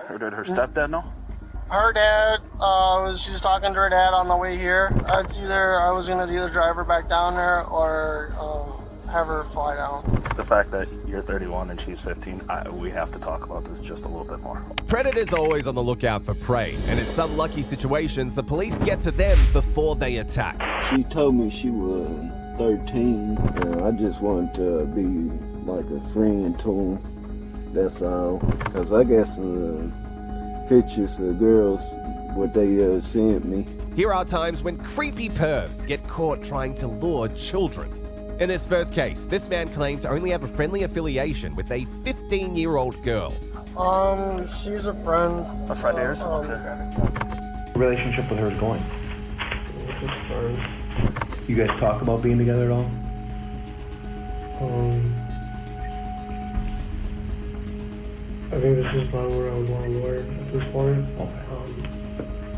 Or did her stepdad know? Her dad, she was talking to her dad on the way here. I was gonna either drive her back down there or have her fly down. The fact that you're 31 and she's 15, we have to talk about this just a little bit more. Predators are always on the lookout for prey, and in some lucky situations, the police get to them before they attack. She told me she was 13, and I just wanted to be like a friend to him. That's all. Because I got some pictures of girls, what they sent me. Here are times when creepy pervs get caught trying to lure children. In this first case, this man claimed to only have a friendly affiliation with a 15-year-old girl. She's a friend. A friend of yours? Okay. The relationship with her is going. You guys talk about being together at all? I think this is probably where I would want to lawyer at this point. Okay.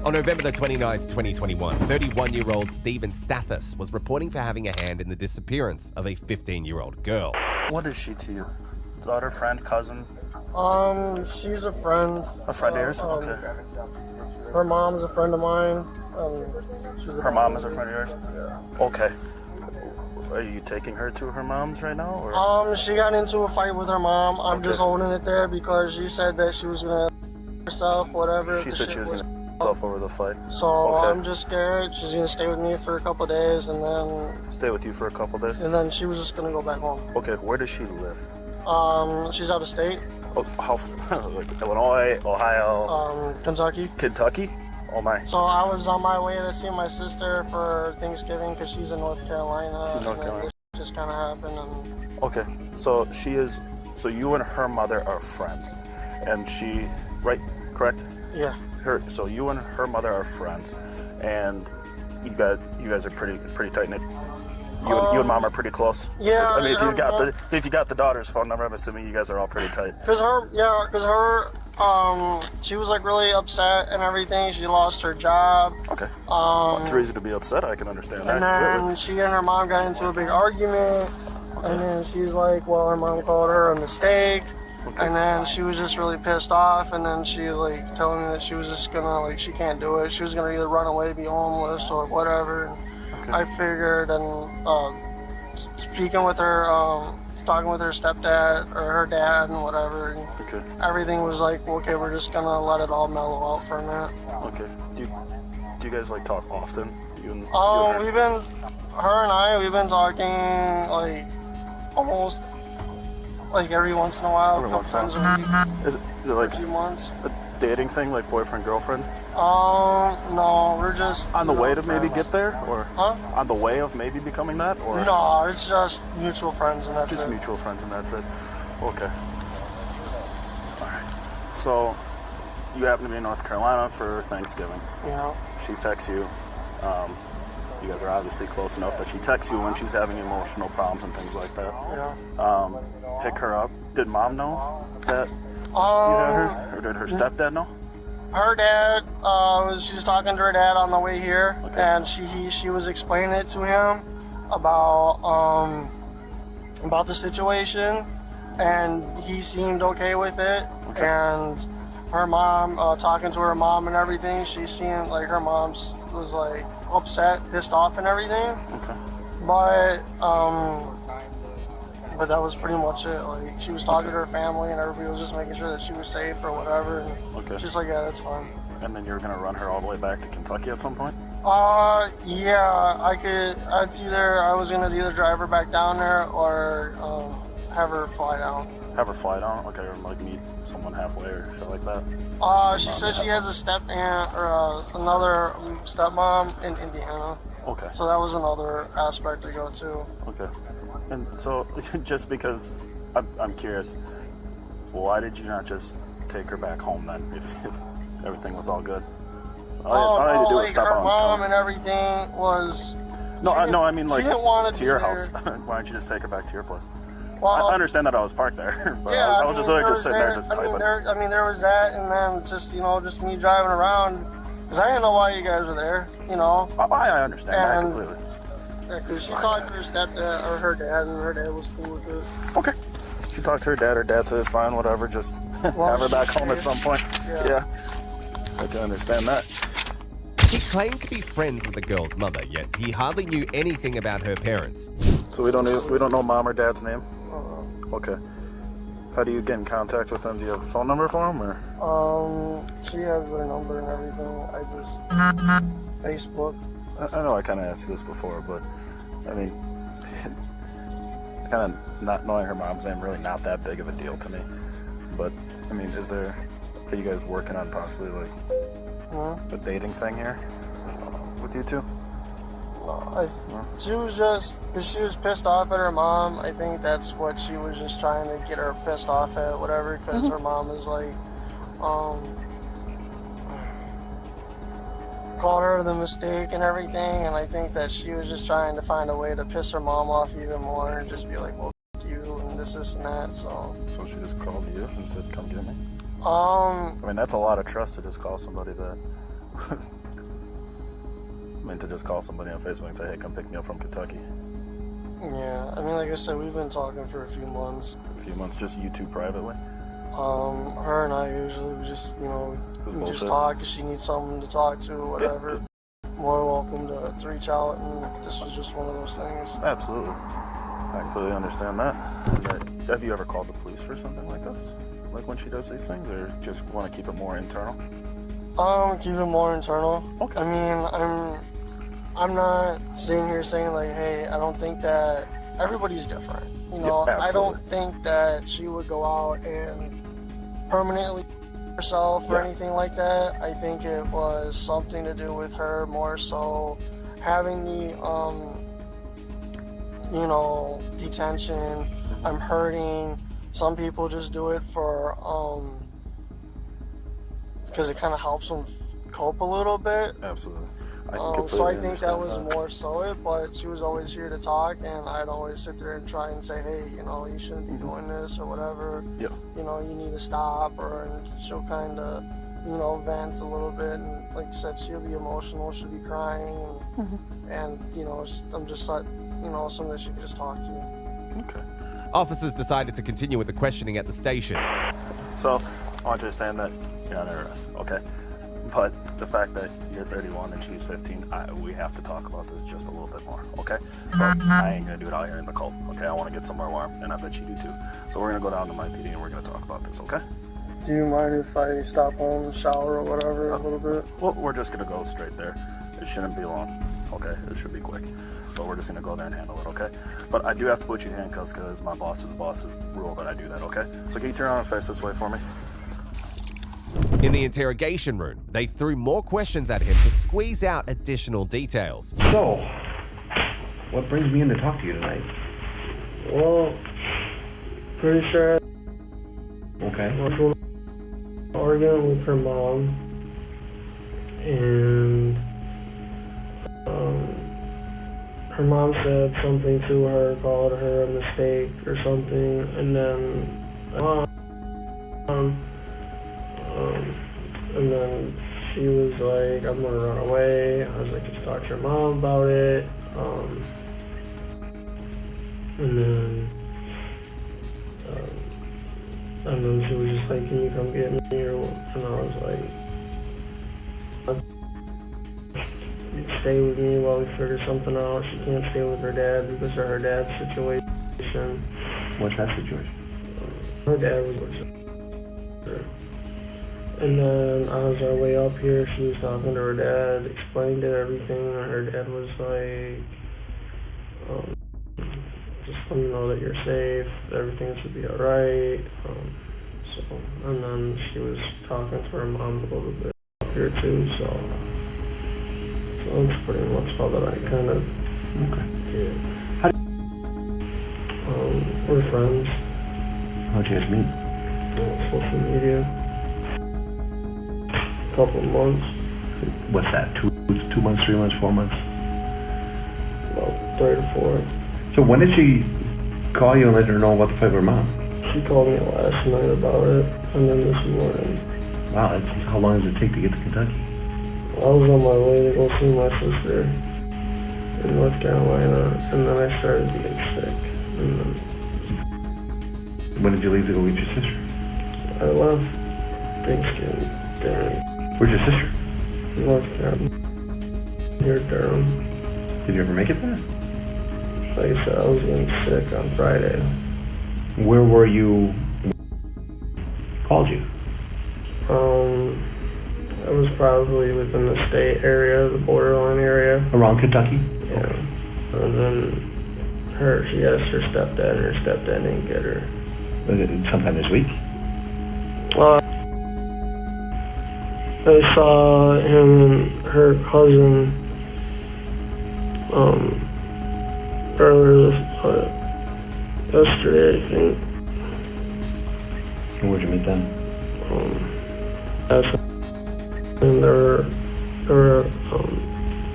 On November the 29th, 2021, 31-year-old Stephen Stathis was reporting for having a hand in the disappearance of a 15-year-old girl. What is she to you? Daughter, friend, cousin? She's a friend. A friend of yours? Okay. Her mom's a friend of mine. Her mom is a friend of yours? Yeah. Okay. Are you taking her to her mom's right now? Or? She got into a fight with her mom. I'm just holding it there because she said that she was gonna herself, whatever. She said she was gonna herself over the fight. So I'm just scared. She's gonna stay with me for a couple of days and then... Stay with you for a couple of days? And then she was just gonna go back home. Okay, where does she live? She's out of state. Oh, like Illinois, Ohio? Kentucky. Kentucky? Oh my. So I was on my way to see my sister for Thanksgiving because she's in North Carolina. She's in North Carolina. This just kind of happened. And... Okay, so so you and her mother are friends, and she, right? Correct? Yeah. So you and her mother are friends, and you guys are pretty tight knit. You and mom are pretty close. Yeah. I mean, if you got the daughter's phone number, I'm assuming you guys are all pretty tight. Cause her, she was like really upset and everything. She lost her job. Okay. It's a reason to be upset. I can understand that. And then she and her mom got into a big argument. Okay. And then she's like, well, her mom called her a mistake. Okay. And then she was just really pissed off. And then she like telling me that she was just gonna she can't do it. She was gonna either run away, be homeless, or whatever. Okay. I figured, and speaking with her, talking with her stepdad or her dad and whatever. And everything was like, okay, we're just gonna let it all mellow out for a minute. Okay. Do you guys like talk often? We've been talking like almost like every once in a while, a couple times a week. Is it like a few months? A dating thing, like boyfriend, girlfriend? No, we're just on the way to maybe get there, or on the way of maybe becoming that, or no, it's just mutual friends and that's it. Just mutual friends and that's it. Okay. All right. So you happen to be in North Carolina for Thanksgiving. Yeah. She texts you. You guys are obviously close enough that she texts you when she's having emotional problems and things like that. Yeah. Pick her up. Did mom know that you had her, or did her stepdad know? Her dad, she was talking to her dad on the way here, and she was explaining it to him about the situation, and he seemed okay with it. Okay. And her mom, talking to her mom and everything, she seemed like her mom was like upset, pissed off, and everything. Okay. But that was pretty much it. Like, she was talking to her family and everybody was just making sure that she was safe or whatever. And she's like, yeah, that's fine. And then you're gonna run her all the way back to Kentucky at some point? Yeah, I was gonna either drive her back down there or have her fly down. Have her fly down? Okay, or like meet someone halfway or shit like that? She says she has a step aunt or another stepmom in Indiana. Okay. So that was another aspect to go to. Okay. And so, just because I'm curious, why did you not just take her back home then, if everything was all good? All I had to do was stop her mom and everything was... No, I mean like to your house. Why don't you just take her back to your place? Well, I understand that I was parked there, but yeah, I was just sitting there just typing. There was that, and then just me driving around, because I didn't know why you guys were there, I understand that completely. Yeah, because she talked to her stepdad or her dad, and her dad was cool with it. Okay. She talked to her dad. Her dad said it's fine, whatever. Just have her back home at some point. Yeah. I can understand that. He claimed to be friends with the girl's mother, yet he hardly knew anything about her parents. So we don't know mom or dad's name? Okay. How do you get in contact with them? Do you have a phone number for them, or? She has their number and everything. I just Facebook. I know I kind of asked you this before, but I mean, kind of not knowing her mom's name really not that big of a deal to me. But I mean, are you guys working on possibly like a dating thing here with you two? She was just, because she was pissed off at her mom. I think that's what she was just trying to get her pissed off at, whatever, because her mom is like, called her the mistake and everything, and I think that she was just trying to find a way to piss her mom off even more and just be like, well, f*** you, and this and that, so. So she just called you and said, come get me? I mean, that's a lot of trust to just call somebody that... to just call somebody on Facebook and say, hey, come pick me up from Kentucky. Yeah, I mean, like I said, we've been talking for a few months. A few months, just you two privately? Her and I usually we just, we just talk if she needs someone to talk to or whatever. More welcome to reach out, and this was just one of those things. Absolutely. I completely understand that. Have you ever called the police for something like this? Like when she does these things, or just want to keep it more internal? Keep it more internal. Okay. I mean, I'm not sitting here saying like, hey, I don't think that everybody's different. I don't think that she would go out and permanently herself or anything like that. I think it was something to do with her more so having the detention. I'm hurting. Some people just do it for because it kind of helps them cope a little bit. Absolutely. So I think that was more so it, but she was always here to talk, and I'd always sit there and try and say, hey, you shouldn't be doing this or whatever. Yep. You need to stop, and she'll kind of, vent a little bit, and like I said, she'll be emotional, she'll be crying, and I'm just like, someone that she could just talk to. Okay. Officers decided to continue with the questioning at the station. So, I want you to understand that you're under arrest, okay? But the fact that you're 31 and she's 15, we have to talk about this just a little bit more, okay? But I ain't gonna do it out here in the cold, okay? I want to get somewhere warm, and I bet you do too. So we're gonna go down to my PD and we're gonna talk about this, okay? Do you mind if I stop home and shower or whatever a little bit? Well, we're just gonna go straight there. It shouldn't be long, okay? It should be quick. But we're just gonna go there and handle it, okay? But I do have to put you in handcuffs because my boss's rule that I do that, okay? So can you turn around and face this way for me? In the interrogation room, they threw more questions at him to squeeze out additional details. So, what brings me in to talk to you tonight? Well, pretty sure Okay. I was arguing with her mom, and her mom said something to her, called her a mistake or something, and then she was like, I'm gonna run away. I was like, just talk to your mom about it. And then she was just like, can you come get me? And I was like, stay with me while we figure something out. She can't stay with her dad because of her dad's situation. What's that situation? Her dad was with her. And then on our way up here, she was talking to her dad, explained everything, and her dad was like, just let me know that you're safe, everything should be alright. And then she was talking to her mom a little bit up here too, so that's pretty much all that I kind of did. We're friends. How'd you guys meet? On social media. Couple of months. What's that? 2 months, 3 months, 4 months? About 3 to 4. So when did she call you and let her know about the fight with her mom? She called me last night about it, and then this morning. Wow, how long does it take to get to Kentucky? I was on my way to go see my sister in North Carolina, and then I started getting sick. And then When did you leave to go get your sister? I left Thanksgiving dinner. Where's your sister? North Carolina. Near Durham. Did you ever make it there? Like I said, I was getting sick on Friday. Where were you? Called you? I was probably within the state area, the borderline area. Around Kentucky? Yeah. And then she asked her stepdad, and her stepdad didn't get her. Sometime this week? I saw him and her cousin earlier yesterday, I think. Where'd you meet them? And they were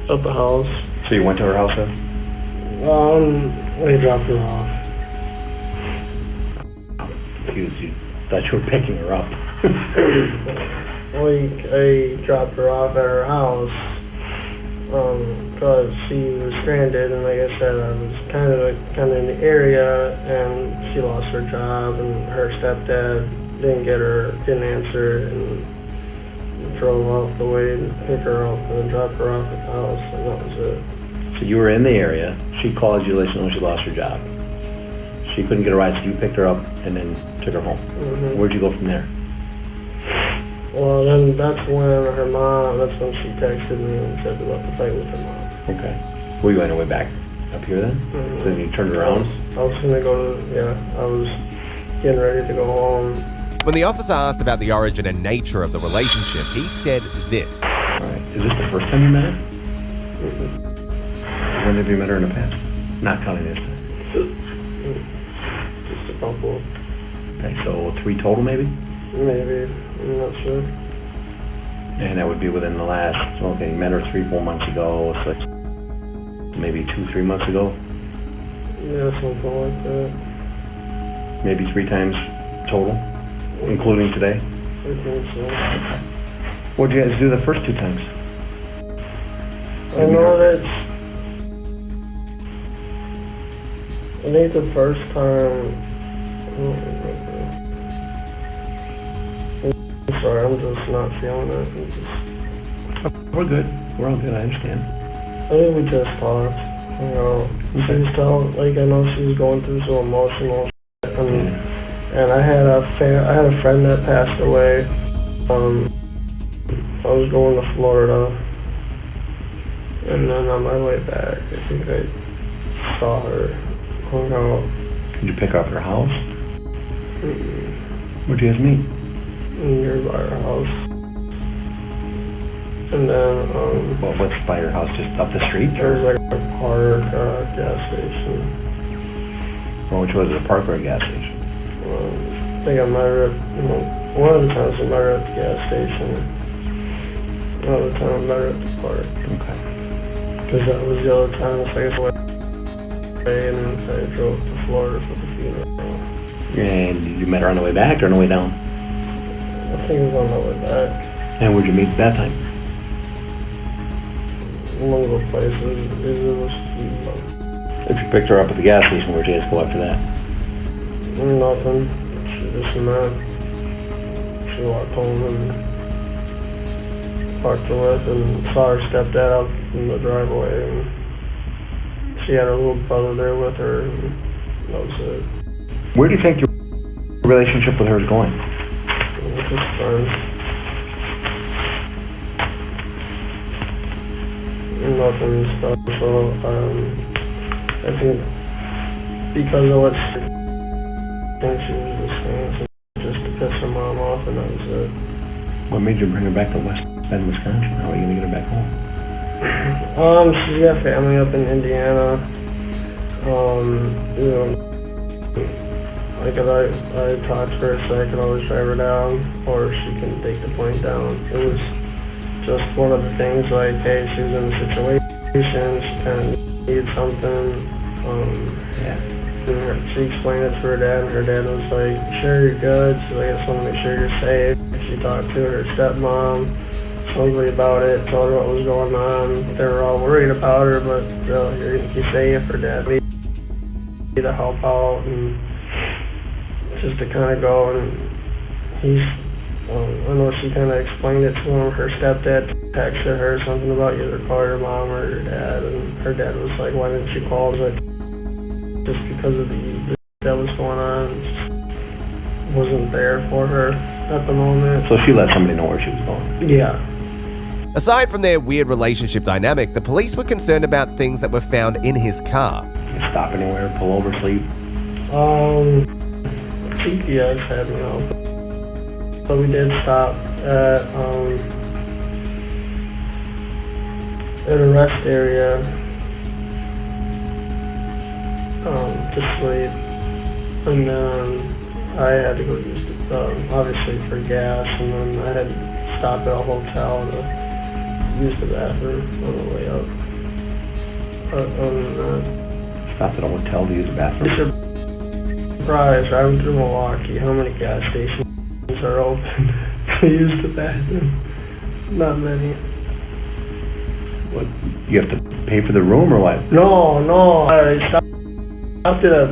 at the house. So you went to her house then? We dropped her off. You thought you were picking her up. I dropped her off at her house because she was stranded, and like I said, I was kind of in the area, and she lost her job, and her stepdad didn't answer, and drove off the way to pick her up and drop her off at the house, and that was it. So you were in the area. She called you, let you know she lost her job. She couldn't get a ride, so you picked her up and then took her home. Mm-hmm. Where'd you go from there? Well, then that's when she texted me and said about the fight with her mom. Okay. Were you on your way back up here then? Mm-hmm. So then you turned around? I was gonna go I was getting ready to go home. When the officer asked about the origin and nature of the relationship, he said this. All right. Is this the first time you met her? Mm-hmm. When have you met her in the past? Not counting this time. Just a couple. Okay, so 3 total maybe? Maybe. I'm not sure. And that would be within the last, okay, you met her 3-4 months ago, so it's maybe 2-3 months ago? Yeah, something like that. Maybe 3 times total, including today? I think so. What did you guys do the first 2 times? I know that I think the first time, I don't remember. I'm sorry, I'm just not feeling it. We're good. We're all good, I understand. I think we just talked. You know, she was telling, like, I know she was going through some emotional shit, and I had a friend that passed away. I was going to Florida, and then on my way back, I think I saw her. Hung out. Did you pick her up at her house? Where'd you guys meet? Nearby our house. And then, Well, what's by your house? Just up the street? there's like a park, gas station. Well, which was it, a park or a gas station? I think I met her at, one of the times I met her at the gas station. Another time I met her at the park. Okay. Because that was the other time I guess and then I drove to Florida for the funeral. And you met her on the way back or on the way down? I think it was on the way back. And where'd you meet at that time? One of the places, it was If you picked her up at the gas station, where'd you guys go after that? nothing. She just met. She walked home and talked to her and saw her stepdad out in the driveway, and she had her little brother there with her, and that was it. Where do you think your relationship with her is going? We're just friends. Nothing special. I think because of what she thinks she was just saying, just to piss her mom off, and that was it. What made you bring her back to West Bend, Wisconsin? How are you going to get her back home? She's got family up in Indiana. Like if I talked to her, so I could always drive her down, or she can take the plane down. It was just one of the things, like, hey, she's in a situation, she kind of needed something. And she explained it to her dad, and her dad was like, sure, you're good. She's like, I just want to make sure you're safe. She talked to her stepmom, supposedly about it, told her what was going on. They were all worried about her, but you're going to be safe. Her dad needed to help out, and just to kind of go, and I know she kind of explained it to him. Her stepdad texted her something about either call your mom or your dad, and her dad was like, why didn't you call? Like, just because of the that was going on, just wasn't there for her at the moment. So she let somebody know where she was going? Yeah. Aside from their weird relationship dynamic, the police were concerned about things that were found in his car. You stop anywhere, pull over, sleep? GPS had me out. So we did stop at a rest area to sleep, and then I had to go use obviously for gas, and then I had to stop at a hotel to use the bathroom on the way up. Other than that, Stopped at a hotel to use the bathroom? Surprise, driving through Milwaukee, how many gas stations are open to use the bathroom? Not many. What, you have to pay for the room or what? No, I stopped at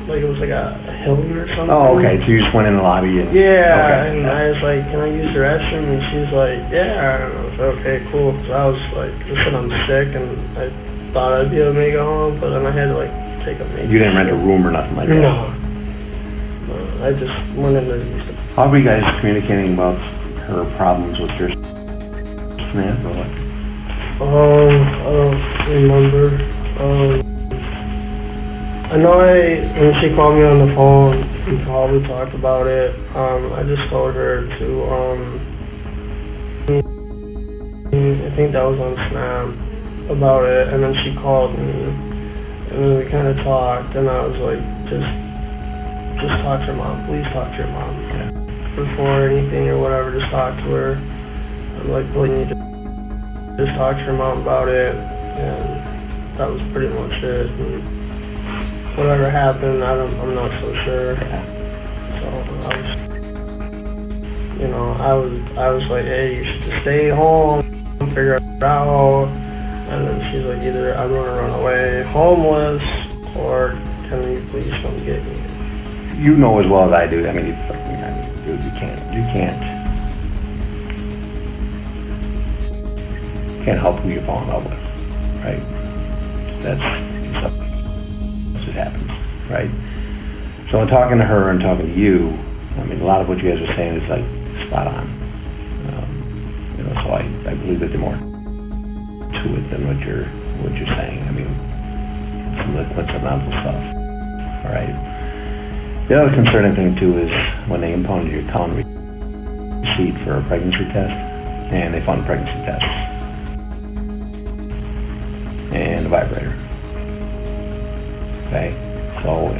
like it was like a Hilton or something. Oh, okay, so you just went in the lobby and... Yeah, okay. and I was like, can I use the restroom? And she's like, yeah. And I was like, okay, cool. So I was like, I said I'm sick, and I thought I'd be able to make it home, but then I had to like take a major... You didn't rent a room or nothing like that? No, I just went in there and used it. How were you guys communicating about her problems with your man or what? I don't remember. I know when she called me on the phone, we probably talked about it. I just told her to, I think that was on Snap about it, and then she called me, and then we kind of talked, and I was like, just talk to your mom, please talk to your mom. Yeah. Before anything or whatever, just talk to her. I'm like, well, you need to just talk to your mom about it, and that was pretty much it. And whatever happened, I'm not so sure. So I was like, hey, you should just stay home, figure it out. And then she's like, either I'm gonna run away homeless, or can you please come get me? You know as well as I do. I mean, dude, you can't help who you fall in love with, right? That's what happens, right? So in talking to her and talking to you, I mean, a lot of what you guys are saying is like spot on. So I believe that there's more to it than what you're saying. I mean, some coincidental stuff. All right. The other concerning thing too is when they impounded your account receipt for a pregnancy test, and they found a pregnancy test and a vibrator. Okay, so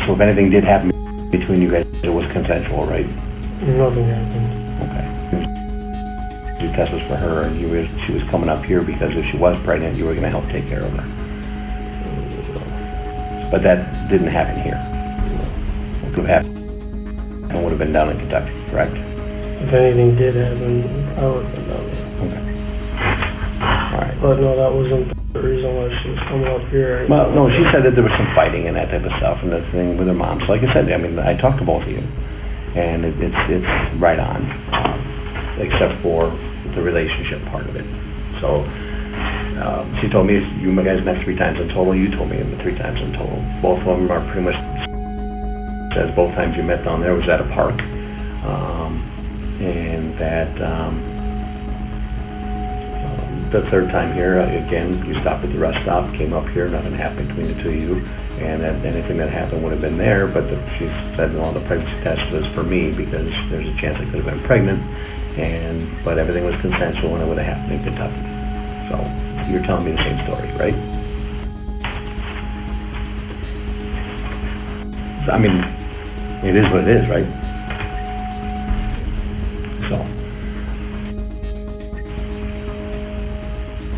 so if anything did happen between you guys, it was consensual, right? Nothing happened. Okay. Your test was for her, and she was coming up here because if she was pregnant, you were going to help take care of her. But that didn't happen here. What could have happened would have been down in Kentucky, correct? If anything did happen, I would have been down there. Okay. All right. But no, that wasn't the reason why she was coming up here. Well, no, she said that there was some fighting and that type of stuff, and the thing with her mom. So like I said, I mean, I talked to both of you, and it's right on, except for the relationship part of it. So she told me you guys met 3 times in total. You told me 3 times in total. Both of them are pretty much says both times you met down there was at a park, and that the third time here, again, you stopped at the rest stop, came up here, nothing happened between the two of you, and that anything that happened would have been there, but she said, well, the pregnancy test was for me because there's a chance I could have been pregnant, but everything was consensual and it would have happened in Kentucky. So you're telling me the same story, right? So, I mean, it is what it is, right? So.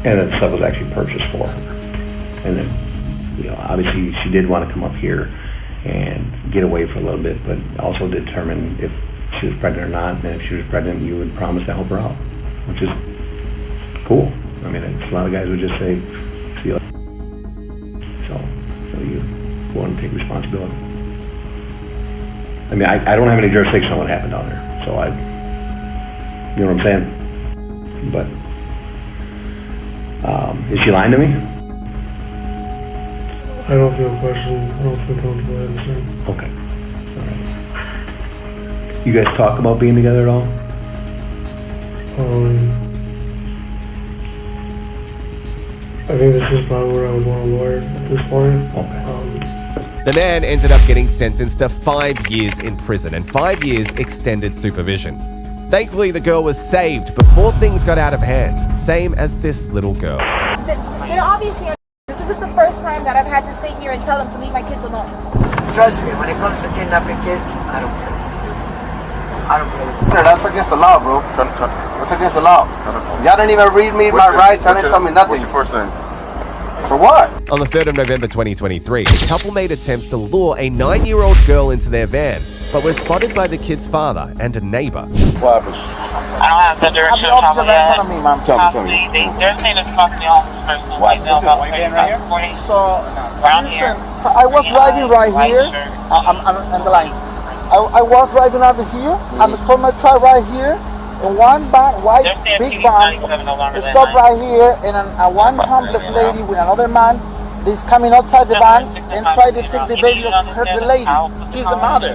And that stuff was actually purchased for her. And then, obviously she did want to come up here and get away for a little bit, but also determine if she was pregnant or not. And if she was pregnant, you would promise to help her out, which is cool. I mean, a lot of guys would just say, see you later. So you willing to take responsibility. I mean, I don't have any jurisdiction on what happened down there, so you know what I'm saying? But, is she lying to me? I don't feel questioned. I don't feel comfortable answering. Okay. All right. You guys talk about being together at all? I think this is probably where I would want a lawyer at this point. Okay. The man ended up getting sentenced to 5 years in prison and 5 years extended supervision. Thankfully, the girl was saved before things got out of hand, same as this little girl. They're obviously. This isn't the first time that I've had to sit here and tell them to leave my kids alone. Trust me, when it comes to kidnapping kids, I don't play. I don't play. Yeah, that's against the law, bro. That's against the law. Y'all didn't even read me my rights. Y'all didn't tell me nothing. What's your first name? For what? On the 3rd of November 2023, the couple made attempts to lure a 9-year-old girl into their van, but were spotted by the kid's father and a neighbor. What happened? I don't have the direction of officer right in front of me, ma'am. Tell me. They're saying it's possibly homeless person. What? They know about So, around here. So I was driving right here. I'm on the line. I was driving over here. I'm stopping my truck right here. And one van, white big van, stopped right here, and one homeless lady with another man is coming outside the van and tried to take the baby of the lady. She's the mother.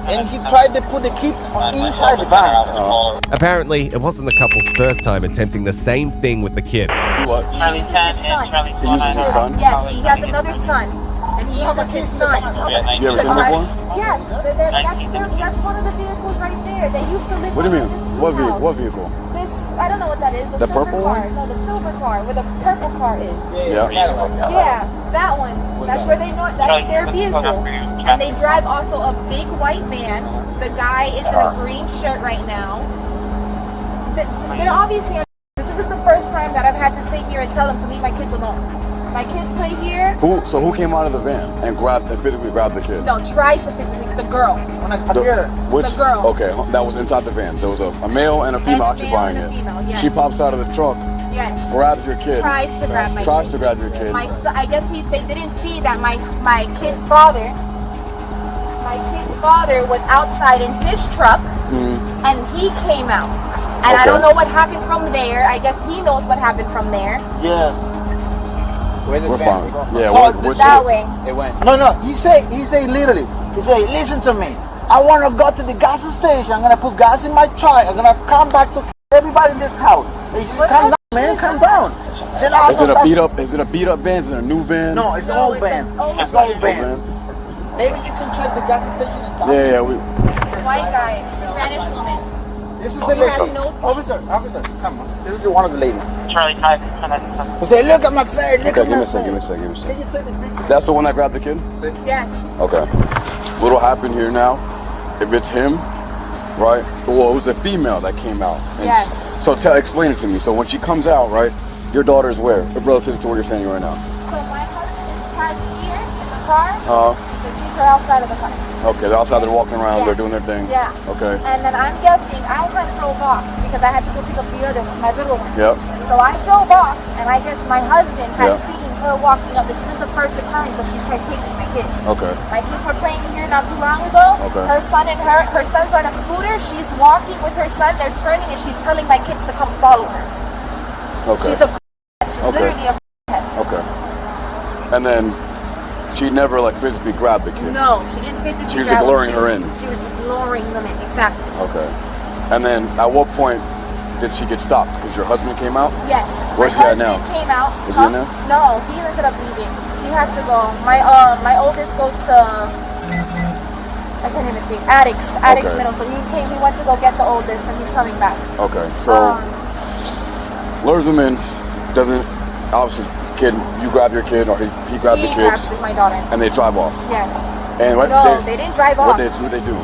And he tried to put the kid inside the van. Apparently, it wasn't the couple's first time attempting the same thing with the kid. What? He uses his son. He uses his son? Yes, he has another son. And he uses his son. You ever seen him before? Yes, that's one of the vehicles right there. They used to live. What do you mean? What vehicle? house. What vehicle? This, I don't know what that is. The silver purple car. one? No, the silver car where the purple car is. Yeah. Yeah, that one. That's where they know it. That's their vehicle. And they drive also a big white van. The guy is in a green shirt right now. They're obviously. This isn't the first time that I've had to sit here and tell them to leave my kids alone. My kids play here. So who came out of the van and physically grabbed the kid? No, tried to physically. The girl. The girl. Okay, that was inside the van. There was a male and a female occupying it. Yes. She pops out of the truck, Yes. grabs your kid. Tries to grab my Tries kids. to grab your kid. I guess they didn't see that my kid's father was outside in his truck, and he came out. And I don't know what happened from there. I guess he knows what happened from there. Yeah. We're fine. Yeah, So That way. No. He say literally. He say, listen to me. I want to go to the gas station. I'm gonna put gas in my truck. I'm gonna come back to everybody in this house. Hey, just calm down, man. Calm down. Said, "Oh, Is it a beat up? Is it a beat up van? Is it a new van? No, it's an old van. It's an old van. Maybe you can check the gas station. Yeah. White guy, Spanish woman. This is the He lady. has no teeth. Officer, come on. This is one of the ladies. Charlie 5. He say, look at my face. Look Okay, at give me my a second. face. Give me a second. Can you take the picture? That's the one that grabbed the kid? Yes. Okay. What'll happen here now, if it's him, right? Well, it was a female that came out. And Yes. So explain it to me. So when she comes out, right, your daughter's where? Relative to where you're standing right now. So my husband is parked here in the car. Uh-huh. So she's her outside of the car. Okay, they're outside, they're walking around, Yeah. they're doing their thing. Yeah. Okay. And then I'm guessing I had drove off because I had to go pick up the other one, my little one. Yep. So I drove off, and I guess my husband had Yeah. seen her walking up. This isn't the first occurrence that she's tried taking my kids. Okay. My kids were playing here not too long ago. Okay. Her son's on a scooter. She's walking with her son. They're turning, and she's telling my kids to come follow her. Okay. She's literally a Okay. And then she never like physically grabbed the kid. No, she didn't physically. She was just grab him. luring her in. She was just luring them in. Exactly. Okay. And then at what point did she get stopped? Because your husband came out? Yes. Where's My he at now? husband came out. Is he in there? No, he ended up leaving. He had to go. My oldest goes to I can't even think. Addicts Okay. Middle. So he went to go get the oldest, and he's coming back. Okay. So lures him in, doesn't obviously kid you grab your kid or he grabbed the He kids grabbed my daughter. and they drive off. Yes. And what No, they didn't drive off. What they do?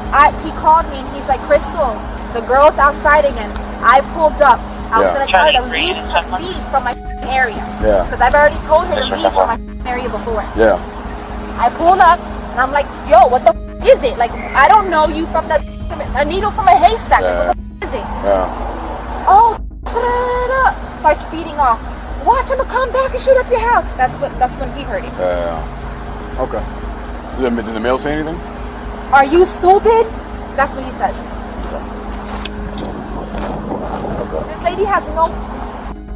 He called me and he's like, Crystal, the girl's outside again. I pulled up. I was Yeah. gonna tell her to leave from my area. Yeah. Because I've already told her to leave from my area before. Yeah. I pulled up and I'm like, yo, what the is it? Like, I don't know you from a needle from a haystack. Like, what the is it? Yeah. Oh, start speeding off. Watch him come back and shoot up your house. That's when he heard it. Yeah. Okay. Did the male say anything? Are you stupid? That's what he says. This lady has no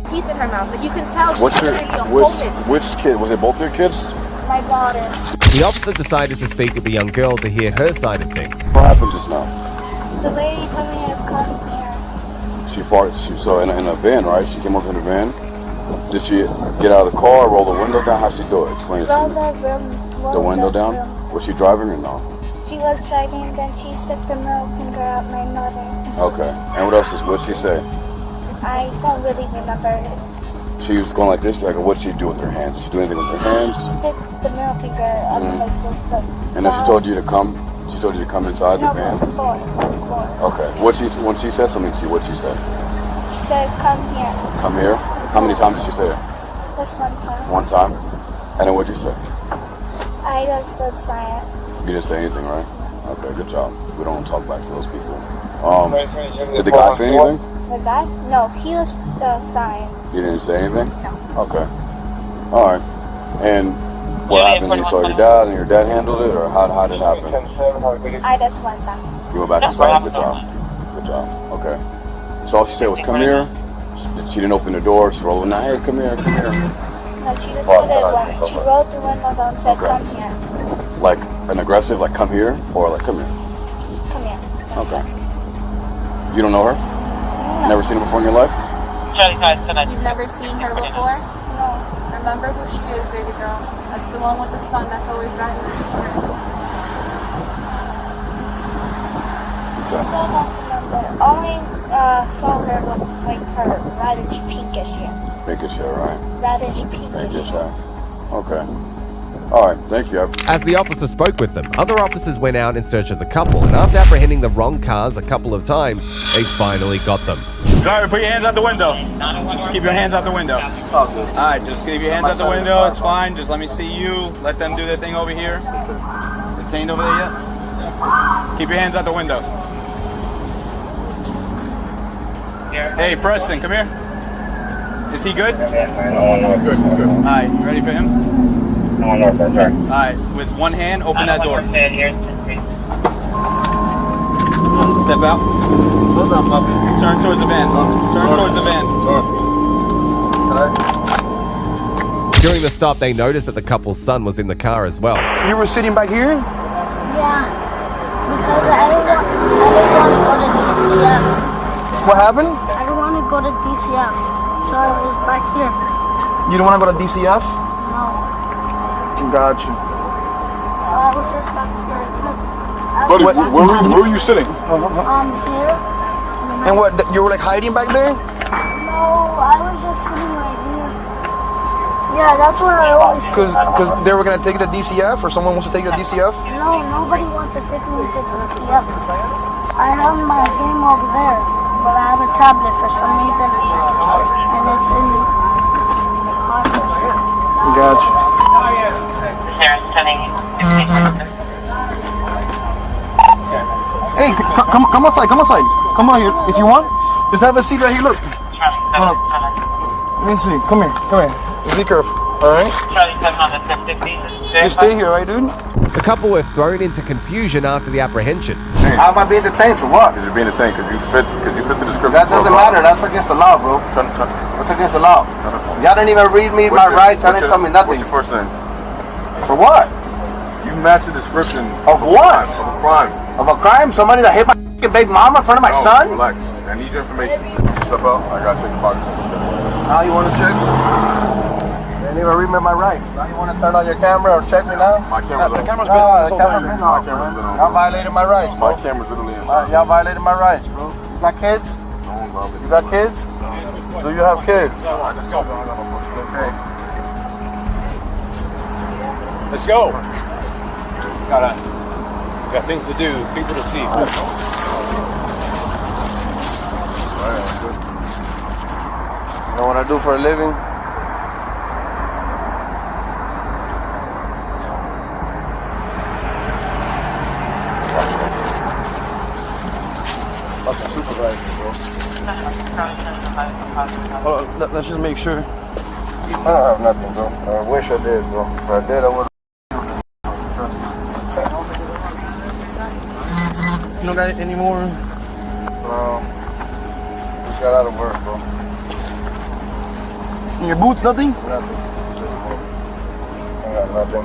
teeth in her mouth, but you can tell she's literally a homeless. Which kid? Was it both your kids? My daughter. The officer decided to speak with the young girl to hear her side of things. What happened just now? The lady told me to come here. She parked. So in a van, right? She came up in a van. Did she get out of the car, roll the window down? How'd she do it? Explain it to me. The window down? Was she driving or no? She was driving, then she stuck the middle finger out my mother. Okay. And what else? What did she say? I don't really remember it. She was going like this. Like, what'd she do with her hands? Did she do anything with her hands? Stick the middle finger up like this. And then she told you to come. She told you to come inside the van. Before. Okay. When she said something to you, what'd she say? She said, "Come here." Come here. How many times did she say it? Just one time. One time. And then what'd you say? I just stood silent. You didn't say anything, right? Okay, good job. We don't talk back to those people. Did the guy say anything? The guy? No, he was silent. You didn't say anything? No. Okay. All right. And what happened? You saw your dad and your dad handled it, or how did it happen? I just went back. You went back inside? Good job. Good job. Okay. So all she said was, come here. She didn't open the door. She rolled, nah, hey, come here, come here. No, she just said it. She rolled the window down and said, come here. Like an aggressive, like come here, or like come here? Come here. Okay. You don't know her? No. Never seen her before in your life? You've never seen her before? No. Remember who she is, baby girl. That's the one with the son that's always driving the scooter. Only saw her with like her reddish pinkish hair. Pinkish hair, right? Reddish pinkish Pinkish hair. Okay. All right, thank you. As the officer spoke with them, other officers went out in search of the couple, and after apprehending the wrong cars a couple of times, they finally got them. Driver, put your hands out the window. Just keep your hands out the window. Alright, just keep your hands out the window. It's fine. Just let me see you. Let them do their thing over here. Detained over there yet? Keep your hands out the window. Hey, Preston, come here. Is he good? Good. Alright, you ready for him? Alright, with one hand, open that door. Step out. Turn towards the van. Turn towards the van. During the stop, they noticed that the couple's son was in the car as well. You were sitting back here? Yeah. Because I didn't want to go to DCF. What happened? I didn't want to go to DCF. So I was back here. You don't want to go to DCF? No. Got you. So I was just back here. Buddy, where were you sitting? Here. And what, you were like hiding back there? No, I was just sitting right here. Yeah, that's where I always sit. Because they were going to take you to DCF, or someone wants to take you to DCF? No, nobody wants to take me to DCF. I have my game over there, but I have a tablet for some reason, and it's in the car for sure. Gotcha. Hey, come outside, come outside. Come out here. If you want, just have a seat right here. Look. Let me see. Come here. Just be careful. Alright? You stay here, right, dude? The couple were thrown into confusion after the apprehension. How am I being detained for what? You're being detained because you fit the description. That doesn't matter. That's against the law, bro. That's against the law. Y'all didn't even read me my rights. Y'all didn't tell me nothing. What's your first name? For what? You match the description of what? Of a crime. Of a crime? Somebody that hit my fucking baby mama in front of my son? Relax. I need your information. Step out. I gotta check the boxes. Now you want to check? You didn't even read me my rights. Now you want to turn on your camera or check me now? My camera's the camera's been on. The camera's been on. Y'all violated my rights, bro. My camera's literally inside. Y'all violated my rights, bro. You got kids? You got kids? Do you have kids? Okay. Let's go. Got things to do, people to see. You know what I do for a living? That's a supervisor, bro. Let's just make sure. I don't have nothing, bro. I wish I did, bro. If I did, I would. You don't got it anymore? Just got out of work, bro. In your boots, nothing? Nothing. I got nothing.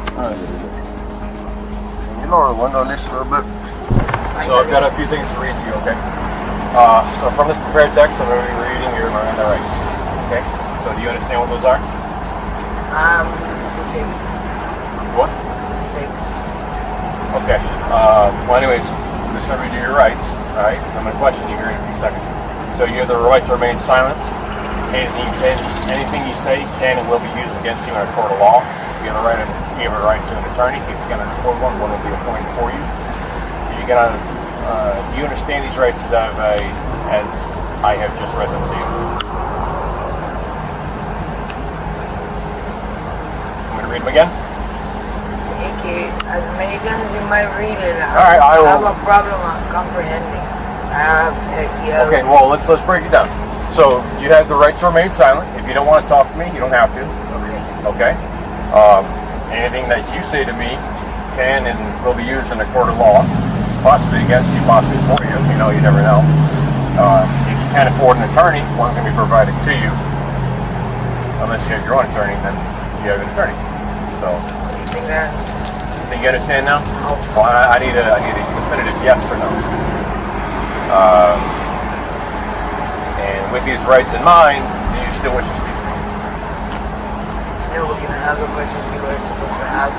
You lower the window just a little bit. So I've got a few things to read to you, okay? So from this prepared text, I'm going to be reading your Miranda rights. Okay? So do you understand what those are? Disabled. What? Disabled. Okay. Well, anyways, I'm just going to read you your rights. All right? I'm going to question you here in a few seconds. So you have the right to remain silent. Anything you say can and will be used against you in a court of law. You have a right to an attorney. If you can afford one will be appointed for you. Do you understand these rights as I have just read them to you? I'm going to read them again. Okay, as many times as you might read it, All right, I will. have a problem on comprehending. Okay, well, let's break it down. So you have the right to remain silent. If you don't want to talk to me, you don't have to. Okay. Anything that you say to me can and will be used in a court of law, possibly against you, possibly for you. You know, you never know. If you can't afford an attorney, one's going to be provided to you. Unless you have your own attorney, then you have an attorney. So. Think you understand now? Well, I need a definitive yes or no. And with these rights in mind, do you still wish to speak to me? No, can I have the questions you were supposed to ask?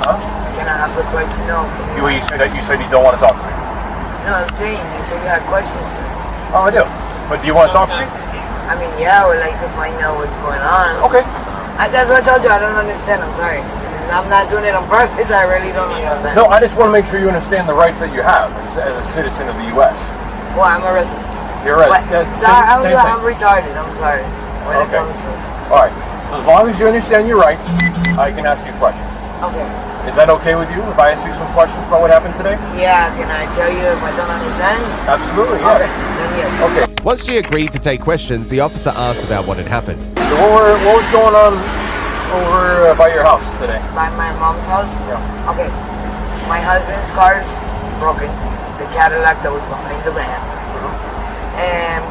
Huh? Can I have the question? No. You said you don't want to talk to me. No, I'm saying you said you had questions. Oh, I do. But do you want to talk to me? I mean, yeah, I would like to find out what's going on. Okay. That's what I told you. I don't understand. I'm sorry. I'm not doing it on purpose. I really don't understand. No, I just want to make sure you understand the rights that you have as a citizen of the U.S. Well, I'm a resident. You're right. I'm retarded. I'm sorry. Okay. All right. So as long as you understand your rights, I can ask you questions. Okay. Is that okay with you if I ask you some questions about what happened today? Yeah. Can I tell you if I don't understand? Absolutely. Yes. Okay. Then yes. Okay. Once she agreed to take questions, the officer asked about what had happened. So what was going on over by your house today? By my mom's house? Yeah. Okay. My husband's car is broken. The Cadillac that was behind the van. And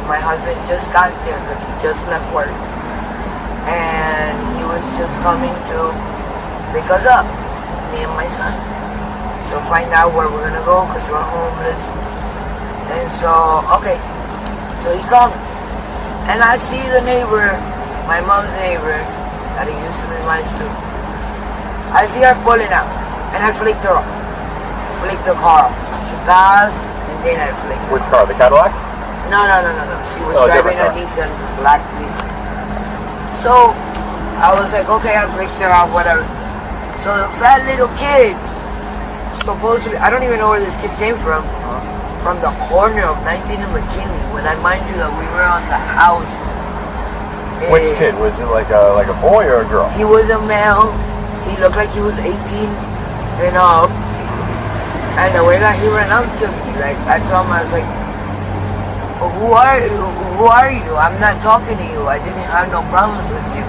my husband just got there because he just left work. And he was just coming to pick us up, me and my son. So find out where we're gonna go because we're homeless. And so, okay. So he comes. And I see the neighbor, my mom's neighbor, that he used to be mine too. I see her pulling out, and I flicked her off. Flicked the car off. She passed, and then I flicked her. Which car? The Cadillac? No. She was driving a decent black Nissan. So I was like, okay, I flicked her off, whatever. So the fat little kid, supposed to be, I don't even know where this kid came from the corner of 19th and McKinley, when I mind you that we were on the house. Which kid? Was it like a boy or a girl? He was a male. He looked like he was 18 and up. And the way that he ran up to me, like I told him, I was like, who are you? I'm not talking to you. I didn't have no problems with you.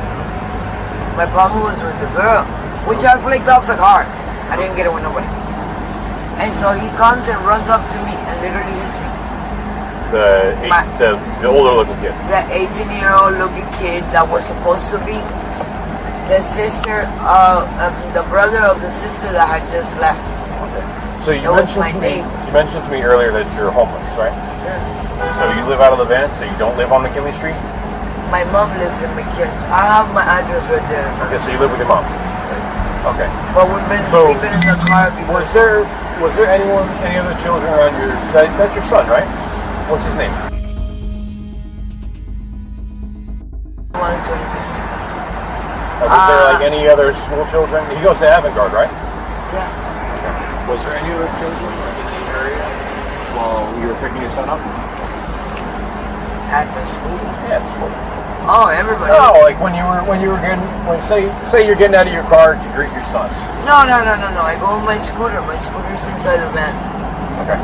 My problem was with the girl, which I flicked off the car. I didn't get it with nobody. And so he comes and runs up to me and literally hits me. The older looking kid. The 18-year-old looking kid that was supposed to be the sister of the brother of the sister that had just left. Okay. So you mentioned to me earlier that you're homeless, right? Yes. So you live out of the van, so you don't live on McKinley Street? My mom lives in McKinley. I have my address right there. Okay, so you live with your mom? Okay. But we've been sleeping in the car before. Was there any other children around that's your son, right? What's his name? 126. Was there like any other school children? He goes to Avant-Garde, right? Yeah. Okay. Was there any other children like, in the area while you were picking your son up? At the school? Yeah, at the school. Oh, everybody. No, like when you were getting, say you're getting out of your car to greet your son. No. I go on my scooter. My scooter's inside the van. Okay.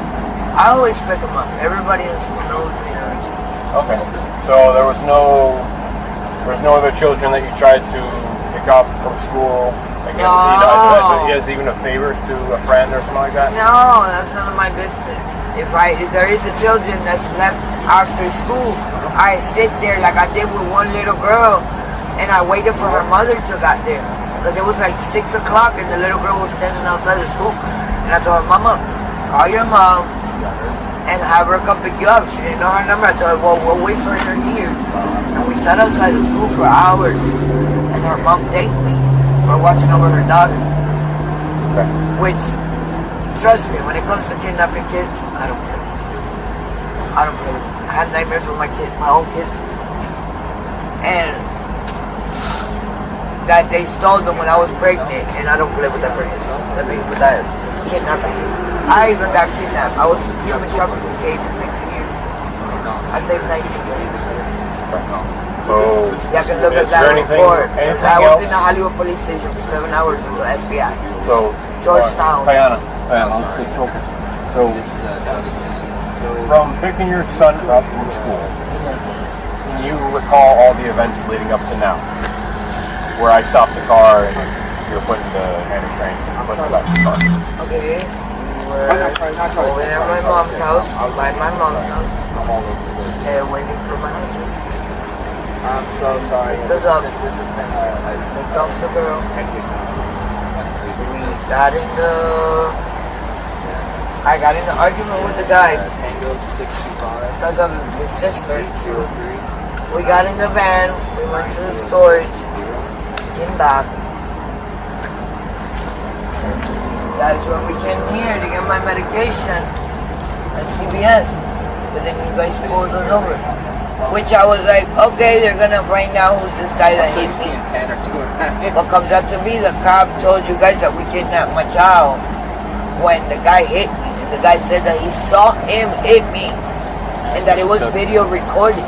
I always pick him up. Everybody in school knows me now. Okay. So there was no other children that you tried to pick up from school You know, as even a favor to a friend or something like that? No, that's none of my business. If there is a children that's left after school, I sit there like I did with one little girl, and I waited for her mother to get there. Because it was like 6 o'clock and the little girl was standing outside the school. And I told her, Mama, call your mom and have her come pick you up. She didn't know her number. I told her, well, we'll wait for her here. And we sat outside the school for hours. And her mom thanked me for watching over her daughter. Which, trust me, when it comes to kidnapping kids, I don't play. I don't play. I had nightmares with my own kids. And that they stole them when I was pregnant, and I don't play with that pregnancy. I mean, with that kidnapping. I even got kidnapped. I was human trafficking case for 16 years. I saved 19 years. So, you can look at that report. I was in the Hollywood police station for 7 hours with the FBI. So, Georgetown. Diana. So, from picking your son up from school, can you recall all the events leading up to now? Where I stopped the car and you were putting the hand restraints and putting the left in the car. Okay. We're over at my mom's house, by my mom's house, and waiting for my husband. I'm so sorry. Because this has been the dumpster girl. I got in the argument with the guy because of his sister. We got in the van, we went to the storage, came back. That's when we came here to get my medication at CVS. But then you guys pulled us over. Which I was like, okay, they're gonna find out who's this guy that hit me. What comes out to me, the cop told you guys that we kidnapped my child when the guy hit me. And the guy said that he saw him hit me and that it was video recorded.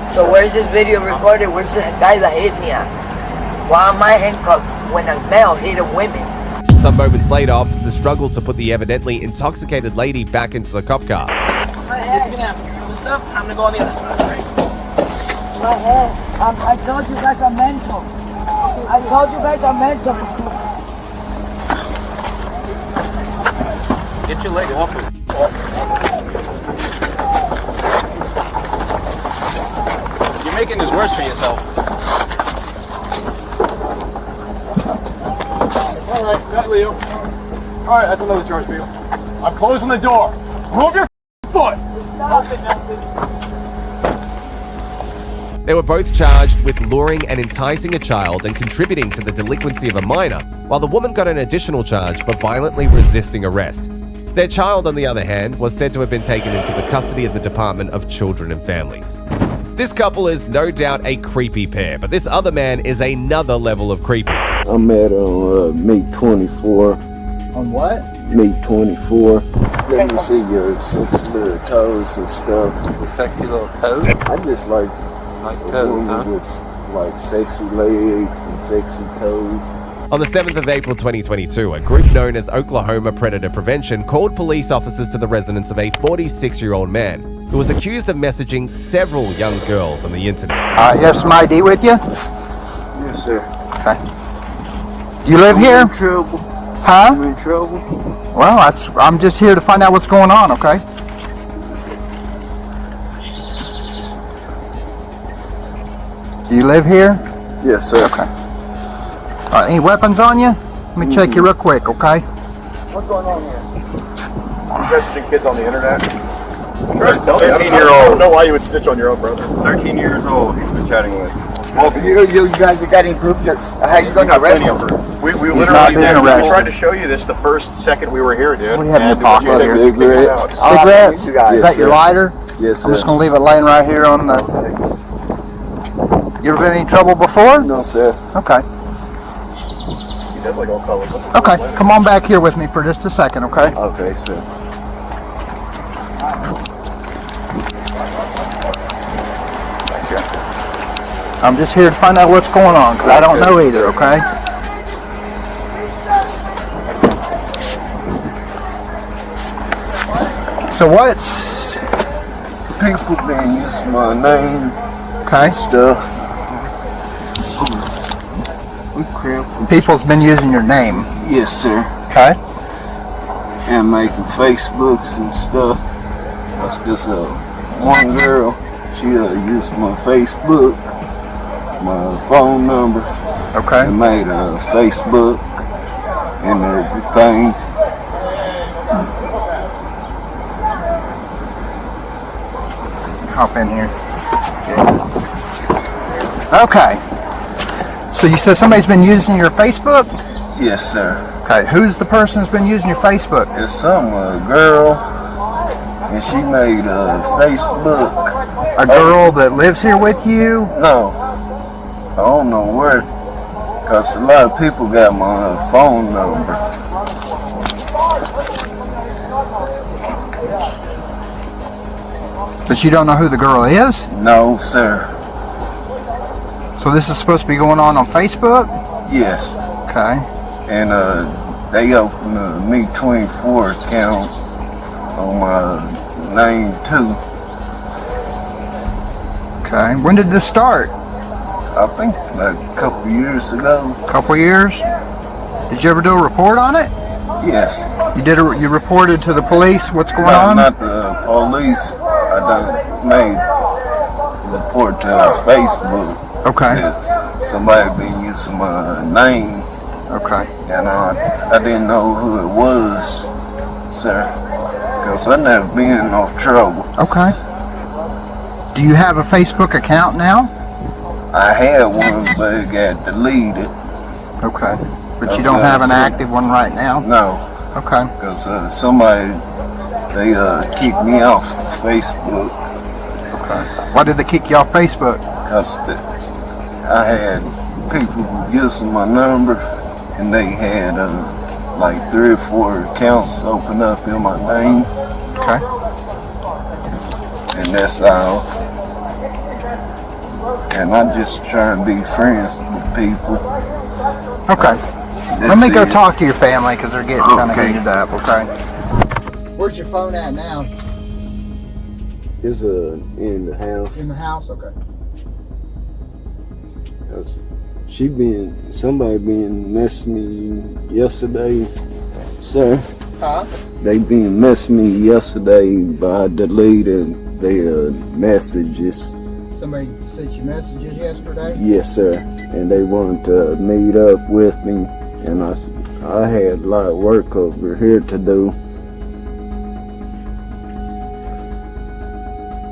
So where's this video recorded? Where's the guy that hit me at? Why am I handcuffed when a male hit a woman? Some moments later, officers struggled to put the evidently intoxicated lady back into the cop car. I'm gonna go on the other side, right? My head. I told you guys I'm mental. I told you guys I'm mental. Get your leg off it. You're making this worse for yourself. Alright, got Leo. Alright, that's another charge for you. I'm closing the door. Move your foot! They were both charged with luring and enticing a child and contributing to the delinquency of a minor, while the woman got an additional charge for violently resisting arrest. Their child, on the other hand, was said to have been taken into the custody of the Department of Children and Families. This couple is no doubt a creepy pair, but this other man is another level of creepy. I met on May 24. On what? May 24. Let me see your sexy little toes and stuff. Your sexy little toes? I just like toes, huh? With like sexy legs and sexy toes. On the 7th of April 2022, a group known as Oklahoma Predator Prevention called police officers to the residence of a 46-year-old man who was accused of messaging several young girls on the internet. You have some ID with you? Yes, sir. Okay. You live here? I'm in trouble. Huh? I'm in trouble. Well, I'm just here to find out what's going on, okay? Do you live here? Yes, sir. Okay. Any weapons on you? Let me check you real quick, okay? What's going on here? Messaging kids on the internet. 13-year-old. I don't know why you would snitch on your own brother. 13 years old, he's been chatting with. Oh, you guys are getting proof. How you going to arrest him? We literally we tried to show you this the first second we were here, dude. What do you have in your pocket here? Cigarettes. Cigarettes? Is that your lighter? Yes, sir. I'm just going to leave it laying right here on the... You ever been in any trouble before? No, sir. Okay. He does like all colors. Okay, come on back here with me for just a second, okay? Okay, sir. I'm just here to find out what's going on, because I don't know either, okay? So what's... People been using my name okay. and stuff. People's been using your name. Yes, sir. Okay. And making Facebooks and stuff. That's just one girl. She used my Facebook, my phone number. Okay. And made a Facebook and everything. Hop in here. Okay. So you said somebody's been using your Facebook? Yes, sir. Okay. Who's the person that's been using your Facebook? It's some girl, and she made a Facebook. A girl that lives here with you? No. I don't know where, because a lot of people got my phone number. But you don't know who the girl is? No, sir. So this is supposed to be going on Facebook? Yes. Okay. And they opened a Me24 account on my name too. Okay. When did this start? I think like a couple years ago. Couple years? Did you ever do a report on it? Yes. You reported to the police what's going No, on? not the police. I done made a report to Facebook. Okay. That somebody been using my name. Okay. And I didn't know who it was, sir. Because I never been in no trouble. Okay. Do you have a Facebook account now? I had one, but it got deleted. Okay. But you don't have an active one right now? No. Okay. Because somebody, they kicked me off Facebook. Okay. Why did they kick you off Facebook? Because I had people using my number, and they had like 3 or 4 accounts open up in my name. Okay. And that's all. And I'm just trying to be friends with people. Okay. Let me go talk to your family because they're getting kind of heated up, okay? Where's your phone at now? It's in the house. In the house? Okay. Somebody been messing me yesterday, sir. Huh? They been messing me yesterday, but I deleted their messages. Somebody sent you messages yesterday? Yes, sir. And they wanted to meet up with me, and I had a lot of work over here to do.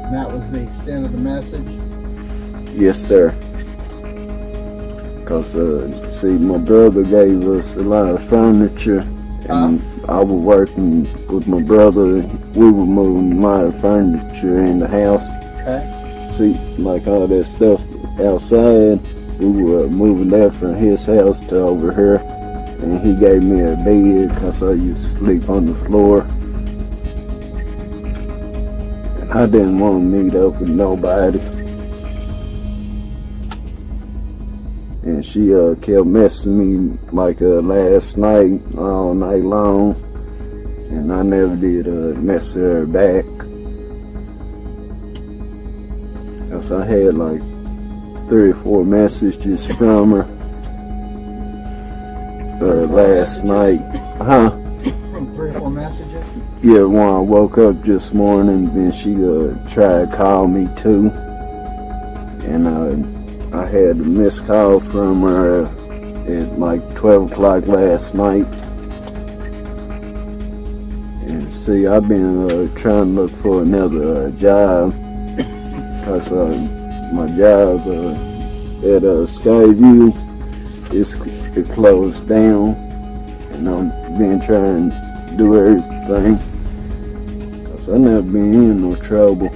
And that was the extent of the message? Yes, sir. Because, see, my brother gave us a lot of furniture, and I was working with my brother. We were moving a lot of furniture in the house. Okay. See, like all that stuff outside, we were moving that from his house to over here, and he gave me a bed because I used to sleep on the floor. And I didn't want to meet up with nobody. And she kept messing me like last night, all night long, and I never did mess her back. Cause I had like 3 or 4 messages from her last night. Huh? 3 or 4 messages? Yeah, when I woke up this morning, then she tried to call me too, and I had a missed call from her at like 12 o'clock last night. And see, I've been trying to look for another job, because my job at Skyview it closed down, and I've been trying to do everything, because I never been in no trouble.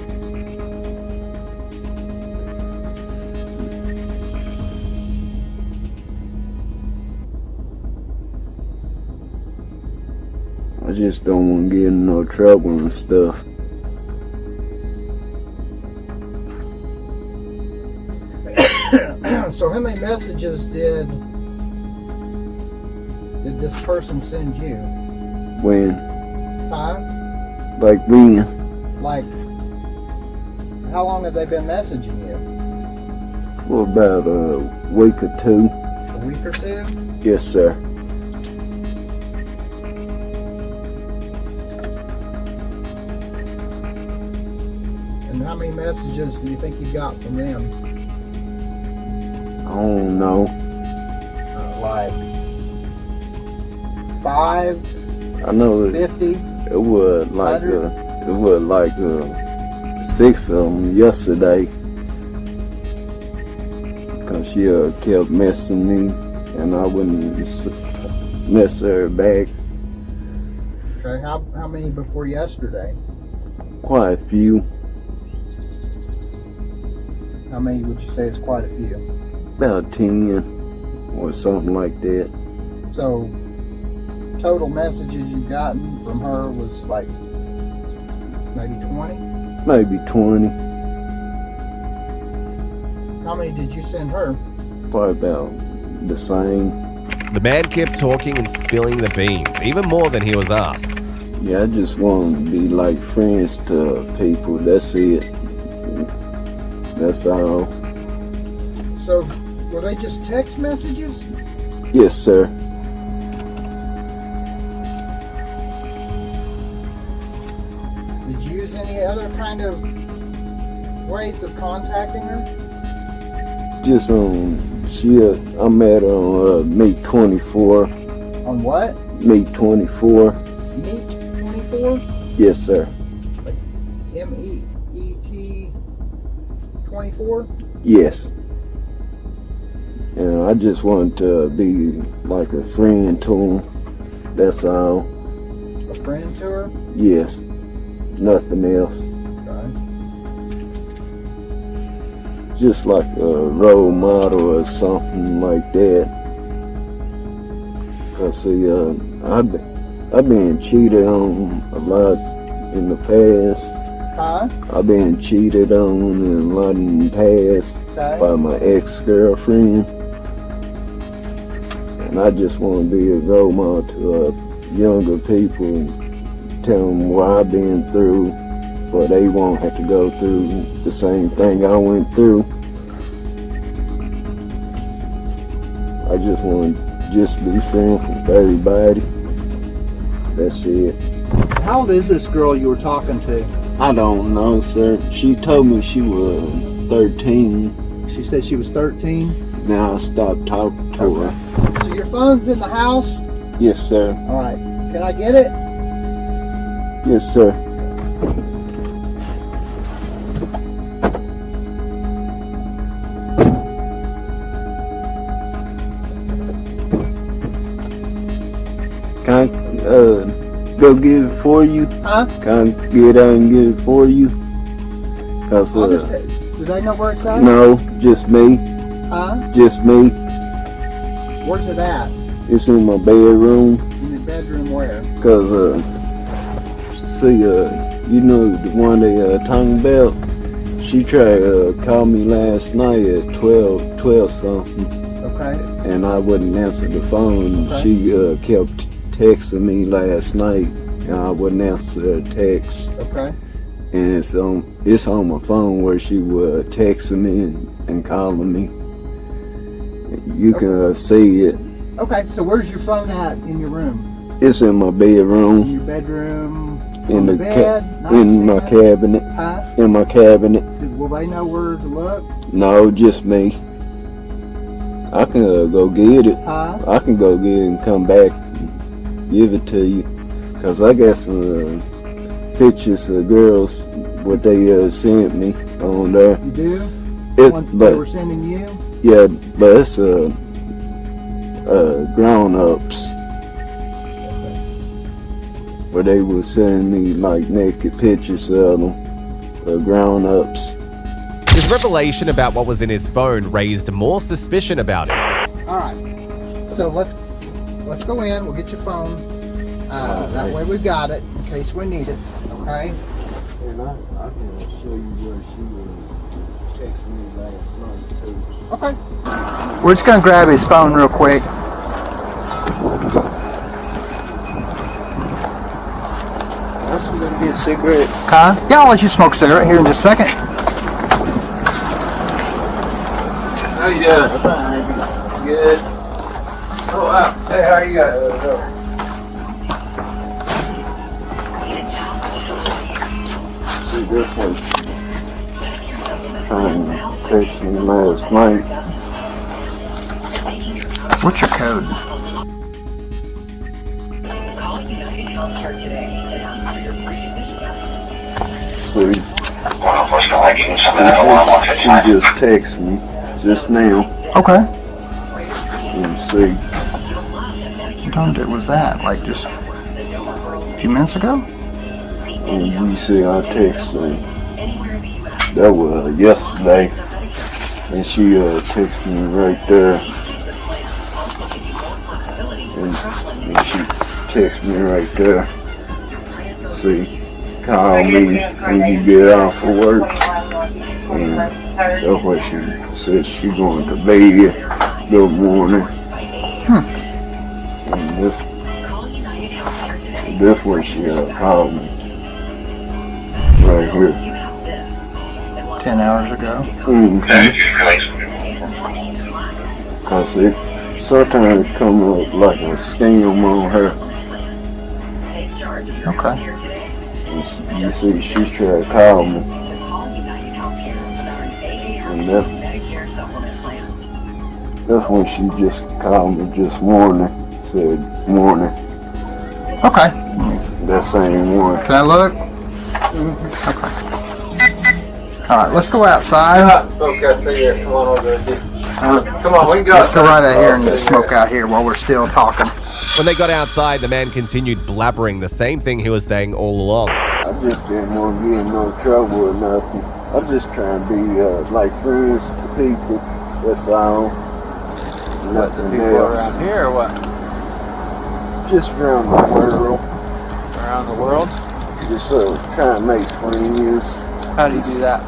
I just don't want to get in no trouble and stuff. So how many messages did this person send you? When? Huh? Like when? Like, how long have they been messaging you? For about a week or 2. A week or two? Yes, sir. And how many messages do you think you got from them? I don't know. Like 5? I know 50? It was like 6 of them yesterday. Cause she kept messing me, and I wouldn't mess her back. Okay, how many before yesterday? Quite a few. How many would you say is quite a few? About 10 or something like that. So, total messages you've gotten from her was like maybe 20? Maybe 20. How many did you send her? Probably about the same. The man kept talking and spilling the beans, even more than he was asked. Yeah, I just want to be like friends to people. That's it. That's all. So, were they just text messages? Yes, sir. Did you use any other kind of ways of contacting her? Just I met her on May 24. On what? May 24. Meet 24? Yes, sir. Like MEET 24? Yes. And I just wanted to be like a friend to him. That's all. A friend to her? Yes. Nothing else. Okay. Just like a role model or something like that. Cause see, I've been cheated on a lot in the past. Huh? I've been cheated on in a lot in the past by my ex-girlfriend. And I just want to be a role model to younger people, tell them what I've been through, but they won't have to go through the same thing I went through. I just want to just be friends with everybody. That's it. How old is this girl you were talking to? I don't know, sir. She told me she was 13. She said she was 13? Now I stopped talking to her. So your phone's in the house? Yes, sir. All right. Can I get it? Yes, sir. Can I go get it for you? Huh? Can I get out and get it for you? Cause Do they know where it's at? no, just me. Huh? Just me. Where's it at? It's in my bedroom. In your bedroom where? Cause see, you know the one they talking about. She tried to call me last night at 12 something. Okay. And I wouldn't answer the phone. Okay. She kept texting me last night, and I wouldn't answer her text. Okay. And it's on my phone where she was texting me and calling me. You can see it. Okay, so where's your phone at in your room? It's in my bedroom. In your bedroom? In the bed? in my cabinet. Huh? In my cabinet. Will they know where to look? No, just me. I can go get it. Huh? I can go get it and come back and give it to you. Cause I got some pictures of girls what they sent me on there. You do? Ones But they were sending you? yeah, but it's grown-ups. Where they were sending me like naked pictures of them, grown-ups. His revelation about what was in his phone raised more suspicion about him. All right. So let's go in. We'll get your phone. That way we've got it in case we need it. Okay. And I can show you where she was texting me last night too. Okay. We're just gonna grab his phone real quick. That's gonna be a cigarette. Huh? Yeah, I'll let you smoke a cigarette here in just a second. How you doing? Good. Oh, wow. Hey, how are you guys? See, this one trying to text me last night. What's your code? See, she just texted me just now. Okay. And see, What time was that? Like just a few minutes ago? and you see I texted her. That was yesterday. And she texted me right there. And she texted me right there. See, call me when you get off of work. And that's what she said. She going to bed. Good morning. And this what she called me. Right here. 10 hours ago. Cause it sometimes it come up like a scam on her. Okay. And you see, she tried to call me. And that's when she just called me this morning. Said morning. Okay. That same one. Can I look? Okay. Alright, let's go outside. Okay, see ya. Come on over there. Come on, we can go Let's go outside. right out here and just smoke out here while we're still talking. When they got outside, the man continued blabbering the same thing he was saying all along. I just didn't want to get in no trouble or nothing. I'm just trying to be like friends to people. That's all. Nothing People else. around here or what? Just around the world. Around the world? Just trying to make friends. How do you do that?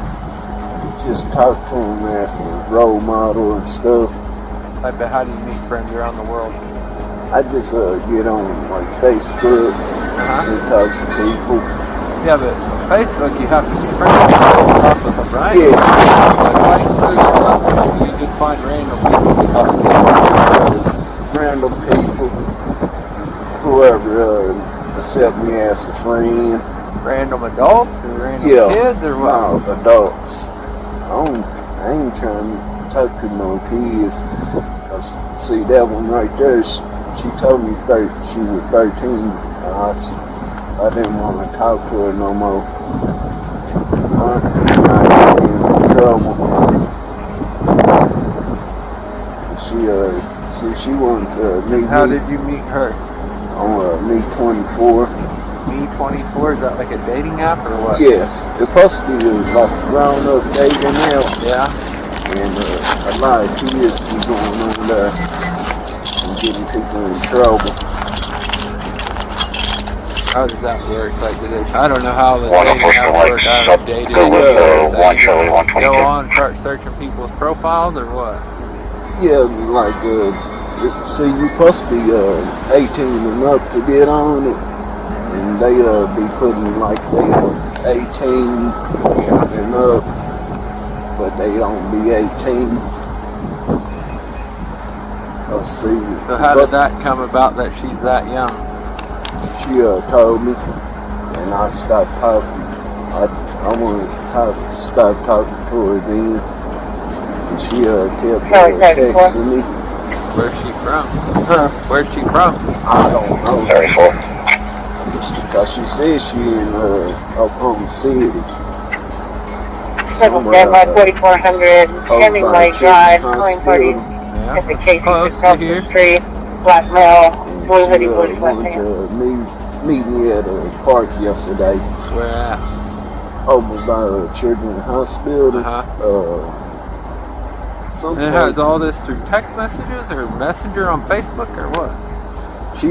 Just talk to them as a role model and stuff. I bet, how do you meet friends around the world? I just get on like Facebook and talk to people. Yeah, but Facebook, you have to be friends to talk with them, right? Yeah. Like, why you just find random people to talk to? Random people, whoever accept me as a friend. Random adults or random kids or what? No, adults. I ain't trying to talk to no kids. Cause see that one right there, she told me she was 13. I didn't want to talk to her no more. I got in trouble. She wanted to meet me. How did you meet her? On Me24. Me24, is that like a dating app or what? Yes, it's supposed to be like grown-up dating now. Yeah. And a lot of kids be going on there and getting people in trouble. How does that work? Like, I don't know how the dating apps work. I haven't dated anybody. Go on and start searching people's profiles or what? Yeah, like, see, you're supposed to be 18 and up to get on it. And they be putting like they 18 and up, but they don't be 18. Let's see. So how did that come about that she's that young? She told me, and I stopped talking. I wanted to stop talking to her then. And she kept texting me. Where's she from? Huh? Where's she from? I don't know. 34. Because she said she in Oklahoma City. 4400 Hemingway Drive, calling party. At the Casey across the street, Black Male, Blue Hoodie, Blue Sweatshirt. Meet me at a park yesterday. Where at? Over by Children's Hospital. And it has all this through text messages or Messenger on Facebook or what? She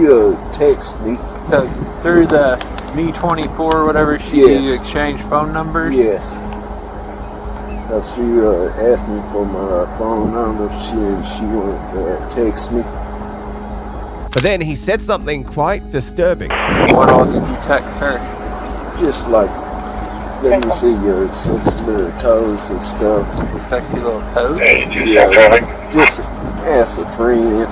texted me. So through the Me24 or whatever, you exchange phone numbers? Yes. Because she asked me for my phone number. She wanted to text me. But then he said something quite disturbing. What all did you text her? Just like, let me see your sexy little toes and stuff. Your sexy little toes? Yeah, just as a friend.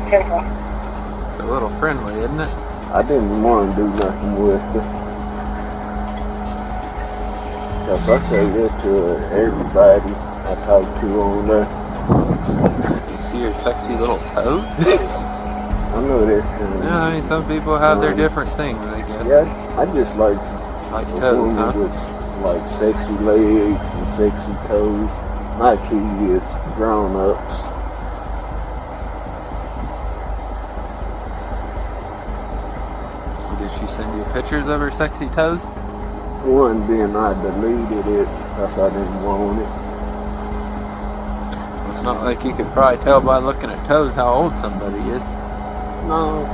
It's a little friendly, isn't it? I didn't want to do nothing with her. Because I say that to everybody I talk to on there. You see her sexy little toes? I know that. Yeah, I mean, some people have their different things, I guess. Yeah, I just like toes, woman huh? with like sexy legs and sexy toes. My key is grown-ups. Did she send you pictures of her sexy toes? One, then I deleted it because I didn't want it. It's not like you could probably tell by looking at toes how old somebody is. No.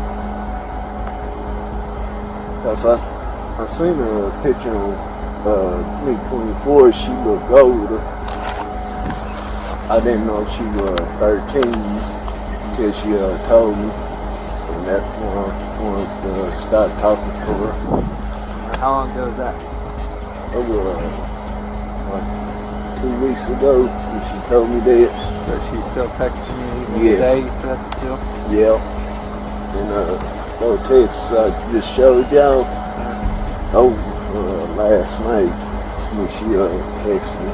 Because I seen a picture on Me24, she looked older. I didn't know she was 13 until she told me. And that's why I wanted to start talking to her. How long ago was that? It was like 2 weeks ago when she told me that. So she's still texting you even Yes. today, you said still? Yeah. And those texts I just showed y'all over last night when she texted me.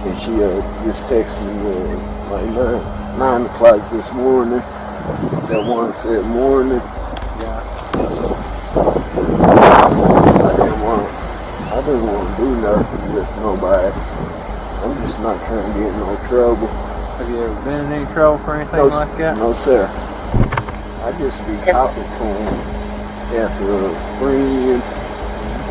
And she just texted me like 9 o'clock this morning. That one said morning. Yeah. I didn't want to do nothing with nobody. I'm just not trying to get in no trouble. Have you ever been in any trouble for anything like that? No, sir. I just be talking to them as a friend.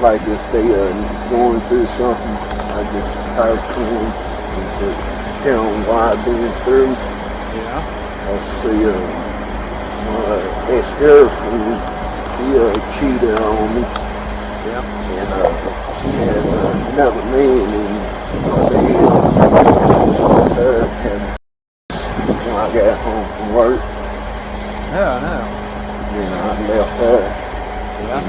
Like if they are going through something, I just talk to them and say, tell them what I've been through. Yeah. I see my ex-girlfriend, she cheated on me. Yeah. And she had another man in my bed. When I got home from work. Yeah, I know. Then I left her. Yeah.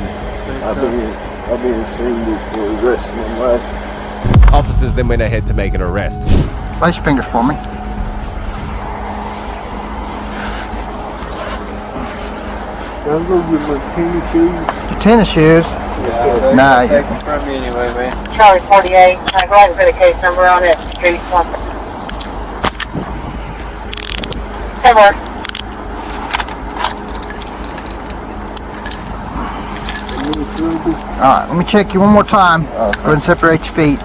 I've been single for the rest of my life. Officers then went ahead to make an arrest. Place your fingers for me. Can I go get my tennis shoes? Your tennis shoes? Yeah, Nah, take them from me anyway, man. Charlie 48, go ahead and put a case number on it. Street 1. 10 more. Alright, let me check you one more time. Go ahead and separate your feet.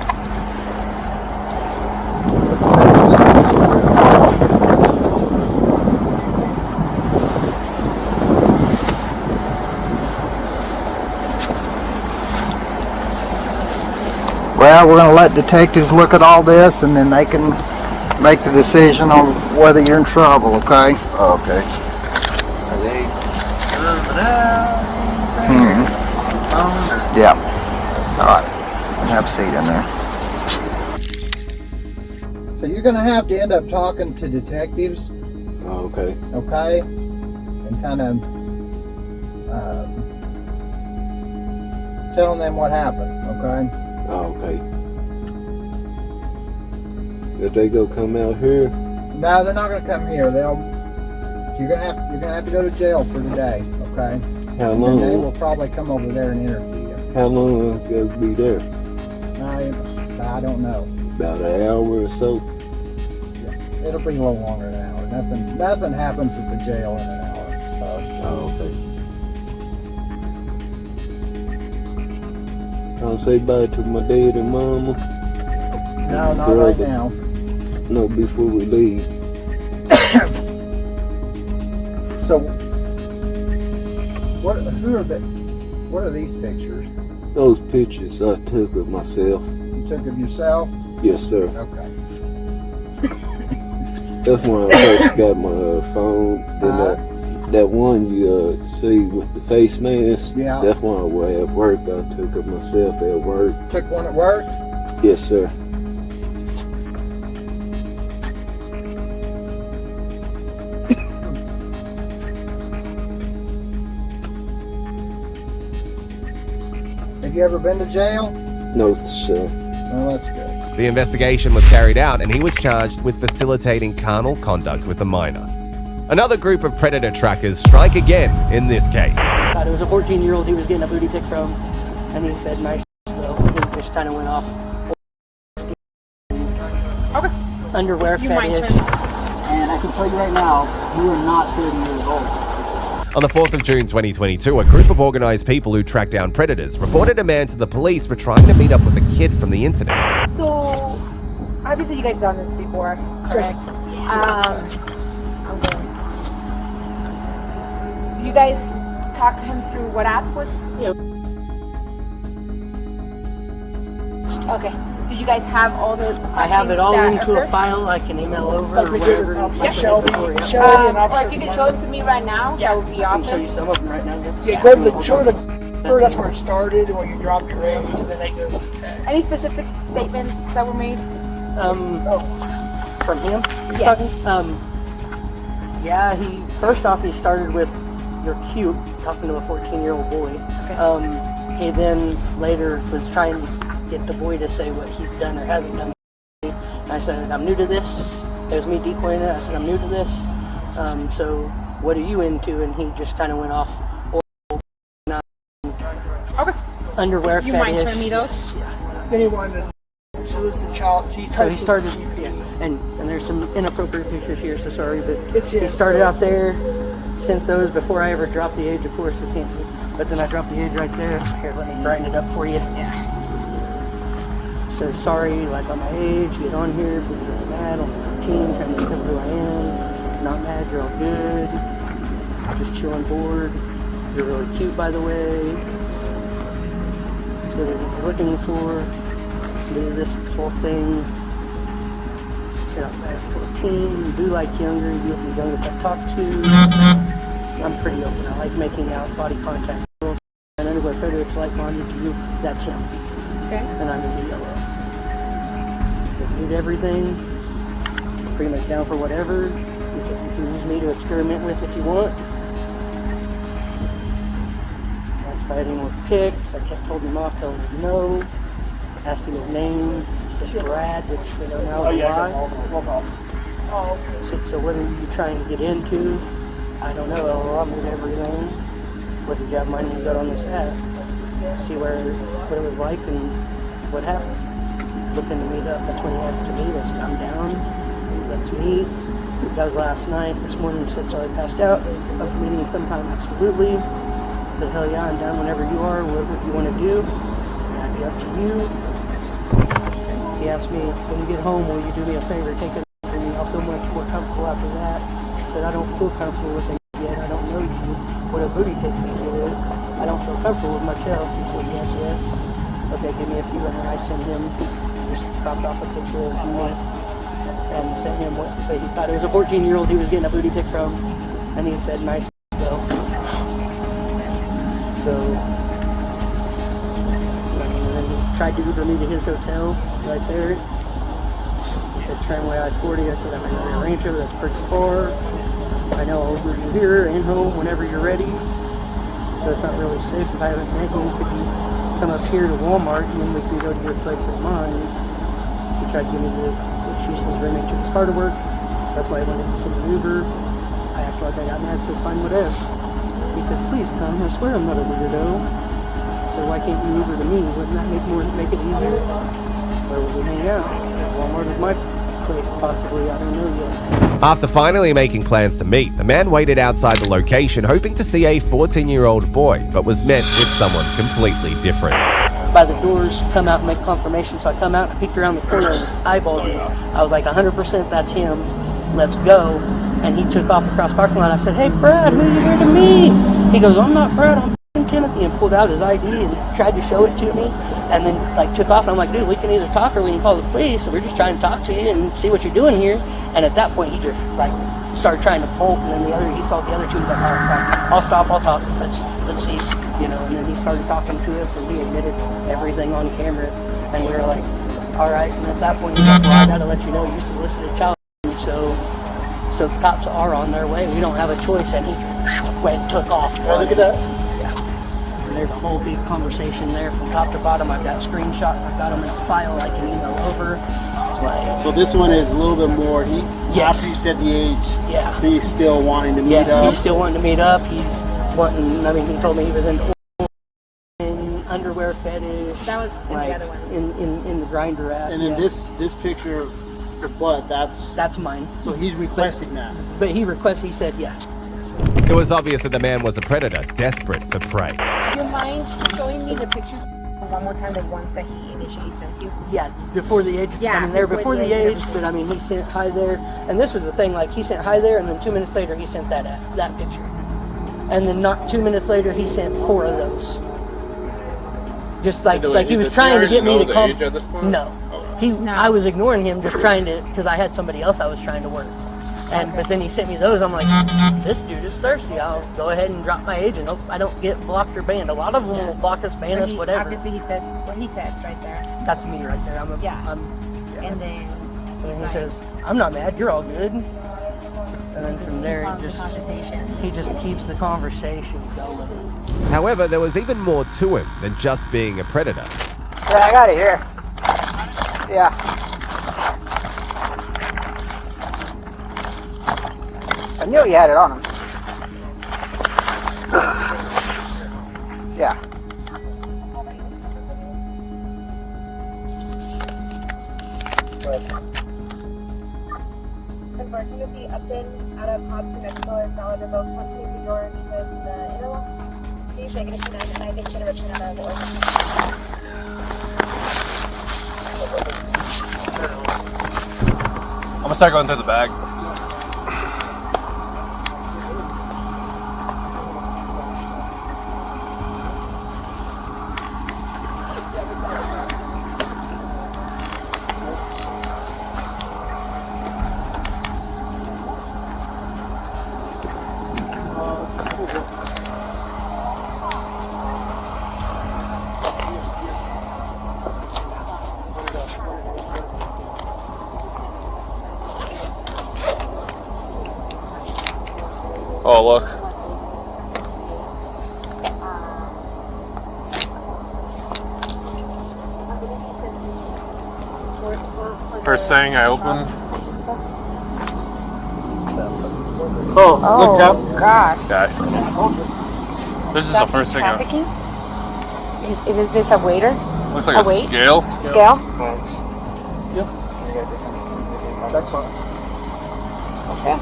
Well, we're going to let detectives look at all this and then they can make the decision on whether you're in trouble, okay? Okay. Are they coming out? Yeah. Alright. Have a seat in there. So you're going to have to end up talking to detectives. Okay. Okay? And kind of telling them what happened, okay? Okay. If they go come out here? No, they're not going to come here. You're gonna have to go to jail for today, okay? How And long? then they will probably come over there and interview you. How long will it be there? I don't know. About an hour or so? It'll be a little longer than an hour. Nothing happens at the jail in an hour. So. Oh, okay. I'll say bye to my dad and mama. No, not right now. No, before we leave. So, what are these pictures? Those pictures I took of myself. You took of yourself? Yes, sir. Okay. That's when I first got my phone. Then that one you see with the face mask. Yeah. That's when I was at work. I took of myself at work. Took one at work? Yes, sir. Have you ever been to jail? No, sir. Well, that's good. The investigation was carried out and he was charged with facilitating carnal conduct with a minor. Another group of predator trackers strike again in this case. It was a 14-year-old he was getting a booty pic from, and he said nice though. He just kind of went off. Okay. Underwear You might fetish. turn- And I can tell you right now, you are not 30 years old. On the 4th of June 2022, a group of organised people who track down predators reported a man to the police for trying to meet up with a kid from the incident. So, obviously you guys done this before, correct? Okay. You guys talked to him through what app was? Yeah. Okay. Do you guys have all the? I have it all that into occurred? a file I can email over Like or we did whatever. with Like I did Shelby. before, yeah. Or if you could show it to me right now, that would be I can show awesome. you some of them right now. Yeah, go to the show the that's where it started when you dropped your age, and then they go. Any specific statements that were made? From him? You're Yes. talking? Yeah, he first off he started with "you're cute," talking to a 14-year-old boy. He then later was trying to get the boy to say what he's done or hasn't done. And I said, "I'm new to this." It was me decoying it. I said, "I'm new to this. So what are you into?" And he just kind of went off. Underwear You fetish. might show me those? Then he wanted to solicit child. So he started, and there's some inappropriate pictures here, so sorry, but It's he his. started out there, sent those before I ever dropped the age, of course, I can't, but then I dropped the age right there. Here, let me grind it up for you. Yeah. Says, sorry, like on my age, get on here, but you're mad, I'm 14, trying to discover who I am, not mad, you're all good, just chilling bored, you're really cute, by the way, so what you're looking for, do this whole thing. You're not bad at 14, you do like younger, you're the youngest I've talked to. I'm pretty open, I like making out, body contact. And underwear fetish like bondage to you, that's him. Okay. And I'm in the yellow. He said, need everything, pretty much down for whatever. He said, you can use me to experiment with if you want. I was fighting with pics, I kept holding him off, telling him no. Asked him his name, he said Brad, which we don't know why. Said, so what are you trying to get into? I don't know, LOL, I'm with everything. What did you have in mind when you got on this app? See what it was like and what happened. Looking to meet up, that's when he asked to meet. I said, I'm down, let's meet. That was last night. This morning he said, sorry, I passed out. Up to meeting sometime, absolutely. I said, hell yeah, I'm down whenever you are, whatever you want to do. That'd be up to you. He asked me, when you get home, will you do me a favor, take it for me? I'll feel much more comfortable after that. I said, I don't feel comfortable with it yet. I don't know you. What a booty pic means with it. I don't feel comfortable with much else. He said, yes, yes. Okay, give me a few, and then I sent him, just cropped off a picture of me, and sent him what he thought it was a 14-year-old he was getting a booty pic from, and he said, nice though. So, and then he tried to Uber me to his hotel right there. He said, Tramway I-40. I said, I'm in the Rancho, that's pretty far. I know I'll Uber you here and home whenever you're ready. So it's not really safe if I haven't met you. Could you come up here to Walmart and then we can go to your place at mine? He tried to give me the excuses for me to his car to work. That's why I wanted to send an Uber. I acted like I got mad, so fine, whatever. He said, please come. I swear I'm not a weirdo. So why can't you Uber to me? Wouldn't that make it easier? Where would we hang out? He said, Walmart is my place, possibly. I don't know yet. After finally making plans to meet, the man waited outside the location hoping to see a 14-year-old boy, but was met with someone completely different. By the doors, come out and make confirmation. So I come out and I peeked around the corner and eyeballed him. I was like, 100% that's him. Let's go. And he took off across the parking lot. I said, hey, Brad, who are you here to meet? He goes, I'm not Brad, I'm Timothy, and pulled out his ID and tried to show it to me. And then took off, and I'm like, dude, we can either talk or we can call the police. So we're just trying to talk to you and see what you're doing here. And at that point, he just started trying to bolt, and then he saw the other two. He's like, all right, fine, I'll stop, I'll talk. Let's see, And then he started talking to us, and he admitted everything on camera. And we were like, all right. And at that point, he's like, well, I gotta let you know you solicited child. So the cops are on their way. We don't have a choice, and he went and took off. Oh, look at that. There's a whole big conversation there from top to bottom. I've got screenshots. I've got them in a file I can email over. Like, so this one is a little bit more. Yes. After you said the age, yeah, he's still wanting to meet up. Yeah, he's still wanting to meet up. He's wanting. I mean, he told me he was in underwear fetish. That was in like, the other one. In the grinder app. And then this picture of your butt, that's mine. So he's requesting that. But he requested. He said, yeah. It was obvious that the man was a predator, desperate for prey. Do you mind showing me the pictures one more time, the ones that he initially sent you? Yeah, before the age. Yeah, I mean, they're before the age, but I mean, he sent hi there, and this was the thing. Like, he sent hi there, and then 2 minutes later, he sent that picture, and then not 2 minutes later, he sent 4 of those. Just like he was trying to get me to come. No, I was ignoring him, just trying to, because I had somebody else I was trying to work. But then he sent me those. I'm like, this dude is thirsty. I'll go ahead and drop my age and hope I don't get blocked or banned. A lot of them will block us, ban us, whatever. Obviously, he says what he says right there. That's me right there. And then he says, I'm not mad. You're all good. And then from there, he just keeps the conversation going. However, there was even more to him than just being a predator. Yeah, I got it here. Yeah. I knew he had it on him. Yeah. Unfortunately, Upton out of Hobson next door is now under both companies New York because the interlock. He's taking it to 9 and I think it's going to return out of the order. I'm gonna start going through the bag. Oh, look. First thing I open. Oh, looked up. God. Gosh. This is the first thing I Trafficking? Is this a waiter? Looks like a weight? scale. Scale? Yep. That's fine. Okay.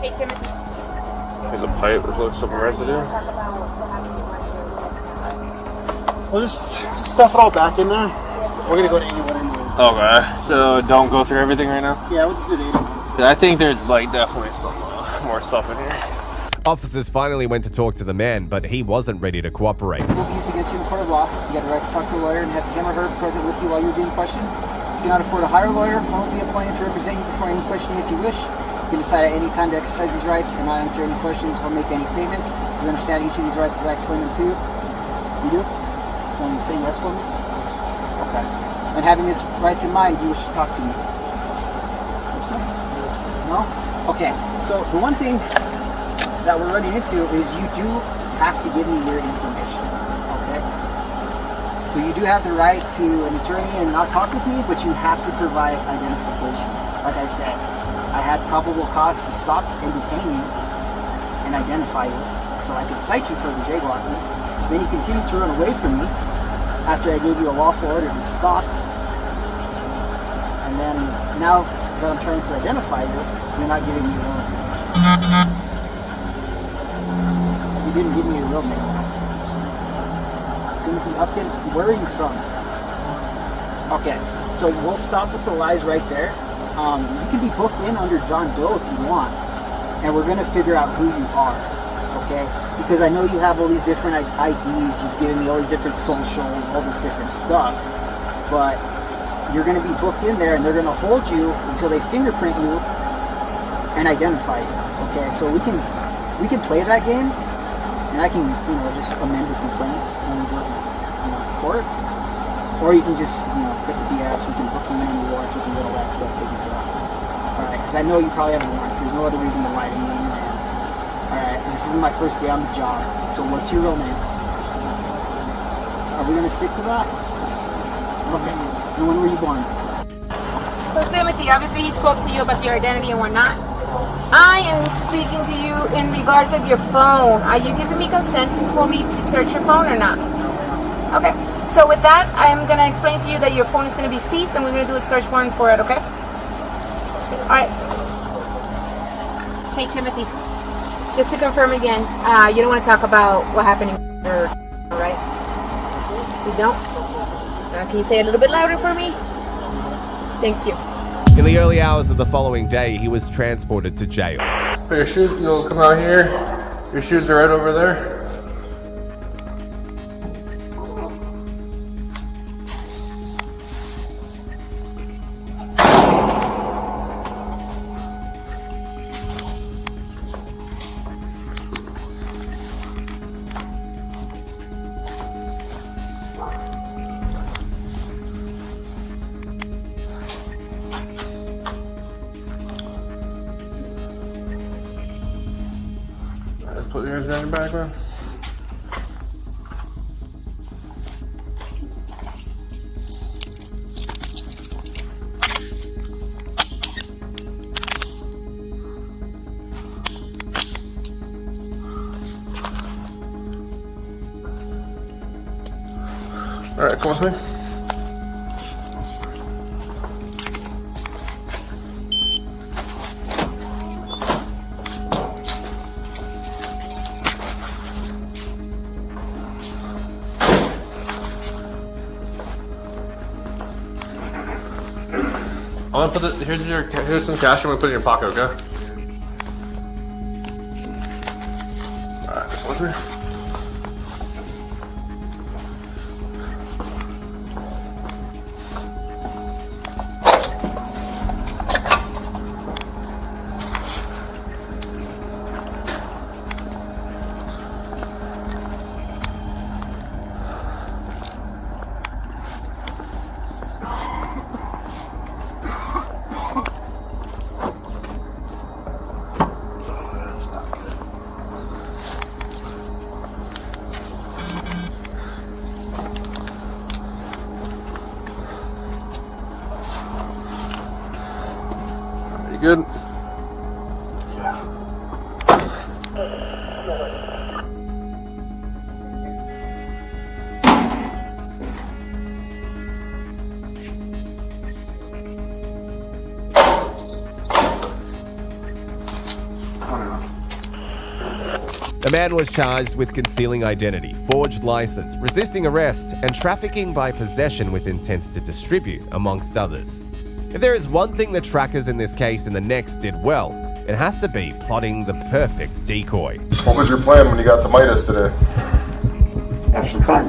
Hey, Timothy. There's a pipe that looks some residue. We'll just stuff it all back in there. We're gonna go to 81 anyway. Okay, so don't go through everything right now? Yeah, we'll do 81. 'Cause I think there's like definitely some more stuff in here. Officers finally went to talk to the man, but he wasn't ready to cooperate. Will be used against you in a court of law. You got a right to talk to a lawyer and have him or her present with you while you're being questioned. If you cannot afford to hire a lawyer, one will be appointed to represent you before any questioning if you wish. You can decide at any time to exercise these rights and not answer any questions or make any statements. You understand each of these rights as I explain them to you? You do? Can you say yes for me? Okay. And having these rights in mind, you wish to talk to me? No? Okay. So the one thing that we're running into is you do have to give me your information. Okay? So you do have the right to an attorney and not talk with me, but you have to provide identification. Like I said, I had probable cause to stop and detain you and identify you, so I could cite you for the jaywalking. Then you continued to run away from me after I gave you a lawful order to stop. And then now that I'm trying to identify you, you're not giving me your own information. You didn't give me your real name. Timothy Upton, where are you from? Okay, so we'll stop with the lies right there. You can be booked in under John Doe if you want, and we're gonna figure out who you are, okay? Because I know you have all these different IDs, you've given me all these different socials, all this different stuff, but you're gonna be booked in there and they're gonna hold you until they fingerprint you and identify you, okay? So we can play that game, and I can, just amend the complaint when we go to court, or you can just, quit the BS, we can book you in and watch, we can get all that stuff taken care of. Alright, because I know you probably have a warrant, so there's no other reason to lie to me and Ryan. Alright, this isn't my first day on the job, so what's your real name? Are we going to stick to that? Okay. And when were you born? So Timothy, obviously he spoke to you about your identity and whatnot. I am speaking to you in regards of your phone. Are you giving me consent for me to search your phone or not? Okay. So with that, I'm going to explain to you that your phone is going to be seized and we're going to do a search warrant for it, okay? Alright. Hey Timothy, just to confirm again, you don't want to talk about what happened in your, right? You don't? Can you say it a little bit louder for me? Thank you. In the early hours of the following day, he was transported to jail. Put your shoes, you'll come out here. Your shoes are right over there. Put yours down your back, man. All right, come with me. I'm gonna put here's some cash. I'm gonna put it in your pocket, okay? All right, just with me. Good. The man was charged with concealing identity, forged license, resisting arrest, and trafficking by possession with intent to distribute, amongst others. If there is one thing the trackers in this case and the next did well, it has to be plotting the perfect decoy. What was your plan when you got to Midas today? Have some fun.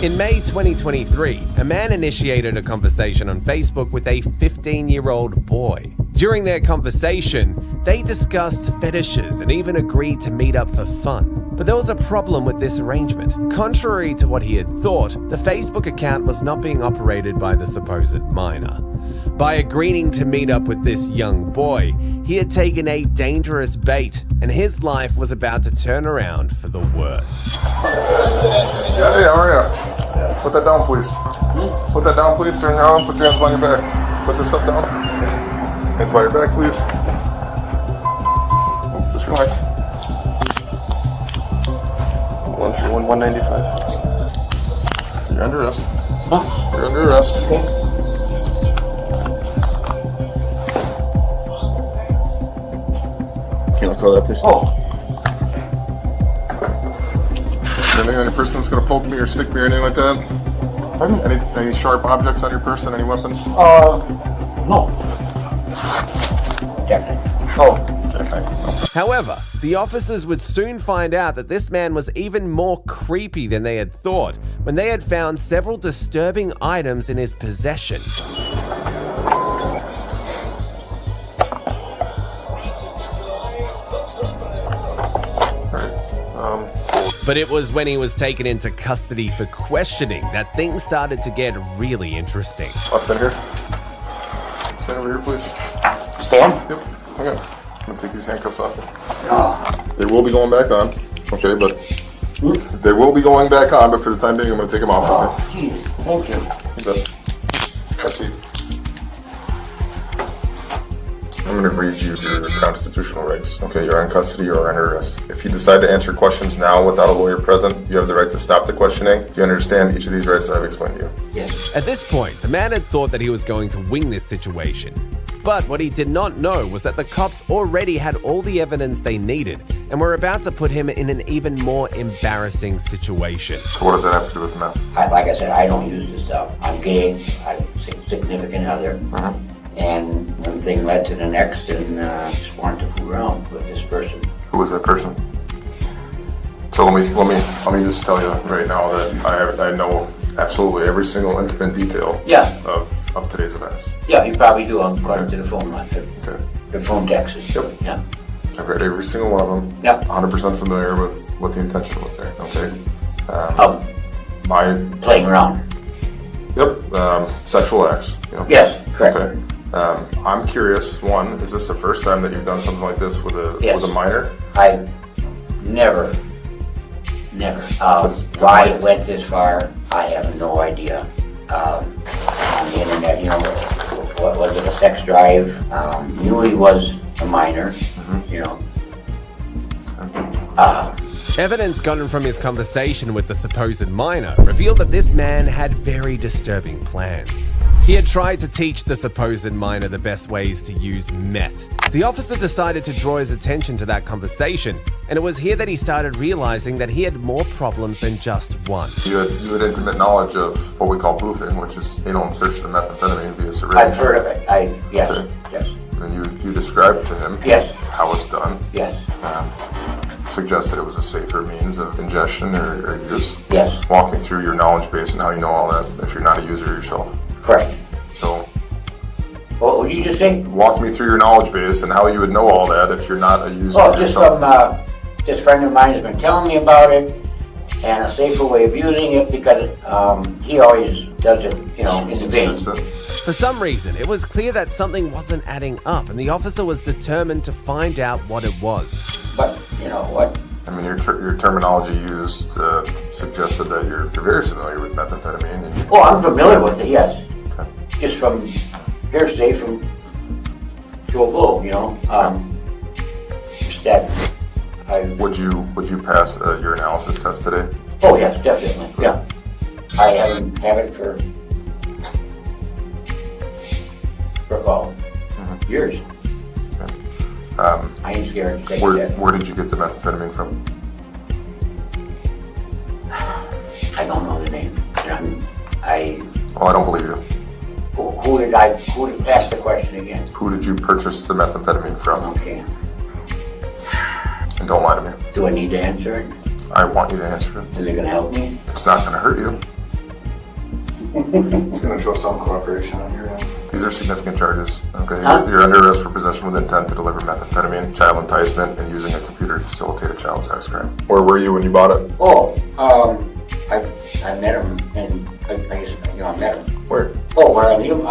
In May 2023, a man initiated a conversation on Facebook with a 15-year-old boy. During their conversation, they discussed fetishes and even agreed to meet up for fun. But there was a problem with this arrangement. Contrary to what he had thought, the Facebook account was not being operated by the supposed minor. By agreeing to meet up with this young boy, he had taken a dangerous bait, and his life was about to turn around for the worse. Yeah, hey, how are ya? Put that down, please. Put that down, please. Turn around, put your hands behind your back. Put this stuff down. Hands behind your back, please. Just relax. 195. You're under arrest. Huh? You're under arrest. Can I call that please? Oh. Anything on your person that's gonna poke me or stick me or anything like that? Pardon? Any sharp objects on your person? Any weapons? No. Jackknife. Oh, jackknife. No. However, the officers would soon find out that this man was even more creepy than they had thought when they had found several disturbing items in his possession. But it was when he was taken into custody for questioning that things started to get really interesting. What's in here? Stand over here, please. Stand? Yep. Okay. I'm gonna take these handcuffs off. They will be going back on. Okay, but they will be going back on. But for the time being, I'm gonna take them off. Okay. Geez, thank you. Have a seat. I'm going to read you your constitutional rights. Okay, you're in custody or under arrest. If you decide to answer questions now without a lawyer present, you have the right to stop the questioning. Do you understand each of these rights that I've explained to you? Yes. At this point, the man had thought that he was going to wing this situation. But what he did not know was that the cops already had all the evidence they needed and were about to put him in an even more embarrassing situation. So what does that have to do with meth? Like I said, I don't use this stuff. I'm gay. I'm a significant other. And one thing led to the next, and just wanted to fool around with this person. Who was that person? So let me just tell you right now that I know absolutely every single intimate detail of today's events. Yeah, you probably do according to the phone line. Okay. The phone texts. Yep. Yeah. I've read every single one of them. Yep. 100% familiar with what the intention was there. Okay. My playing around. Yep. Sexual acts. You know? Yes. Correct. Okay. I'm curious. One, is this the first time that you've done something like this with a minor? I never. Why it went this far, I have no idea. On the internet, you know, what was it, a sex drive? Knew he was a minor, you know. Evidence gotten from his conversation with the supposed minor revealed that this man had very disturbing plans. He had tried to teach the supposed minor the best ways to use meth. The officer decided to draw his attention to that conversation, and it was here that he started realizing that he had more problems than just one. You had intimate knowledge of what we call boofing, which is anal insertion of methamphetamine via syringe. I've heard of it. Yes. And you described to him how it's done. Yes. Suggested it was a safer means of ingestion or use. Yes. Walk me through your knowledge base and how you know all that if you're not a user yourself. Correct. So, what did you just say? Walk me through your knowledge base and how you would know all that if you're not a user yourself. Just from this friend of mine has been telling me about it and a safer way of using it because he always does it, you know, in the vein. For some reason, it was clear that something wasn't adding up, and the officer was determined to find out what it was. But you know what? I mean, your terminology used suggested that you're very familiar with methamphetamine. And I'm familiar with it, yes. Okay. Just from hearsay from Joe Blow, you know. Just that Would you pass your analysis test today? Oh yes, definitely. Yeah. I haven't had it for years. Okay. I ain't scared to take it. Where did you get the methamphetamine from? I don't know the name. I don't believe you. Who did ask the question again? Who did you purchase the methamphetamine from? Okay. And don't lie to me. Do I need to answer it? I want you to answer it. Is it going to help me? It's not going to hurt you. It's going to show some cooperation on your end. These are significant charges. Okay, you're under arrest for possession with intent to deliver methamphetamine, child enticement, and using a computer to facilitate a child sex crime. Where were you when you bought it? I met him, and I met him. Where? Where I knew him.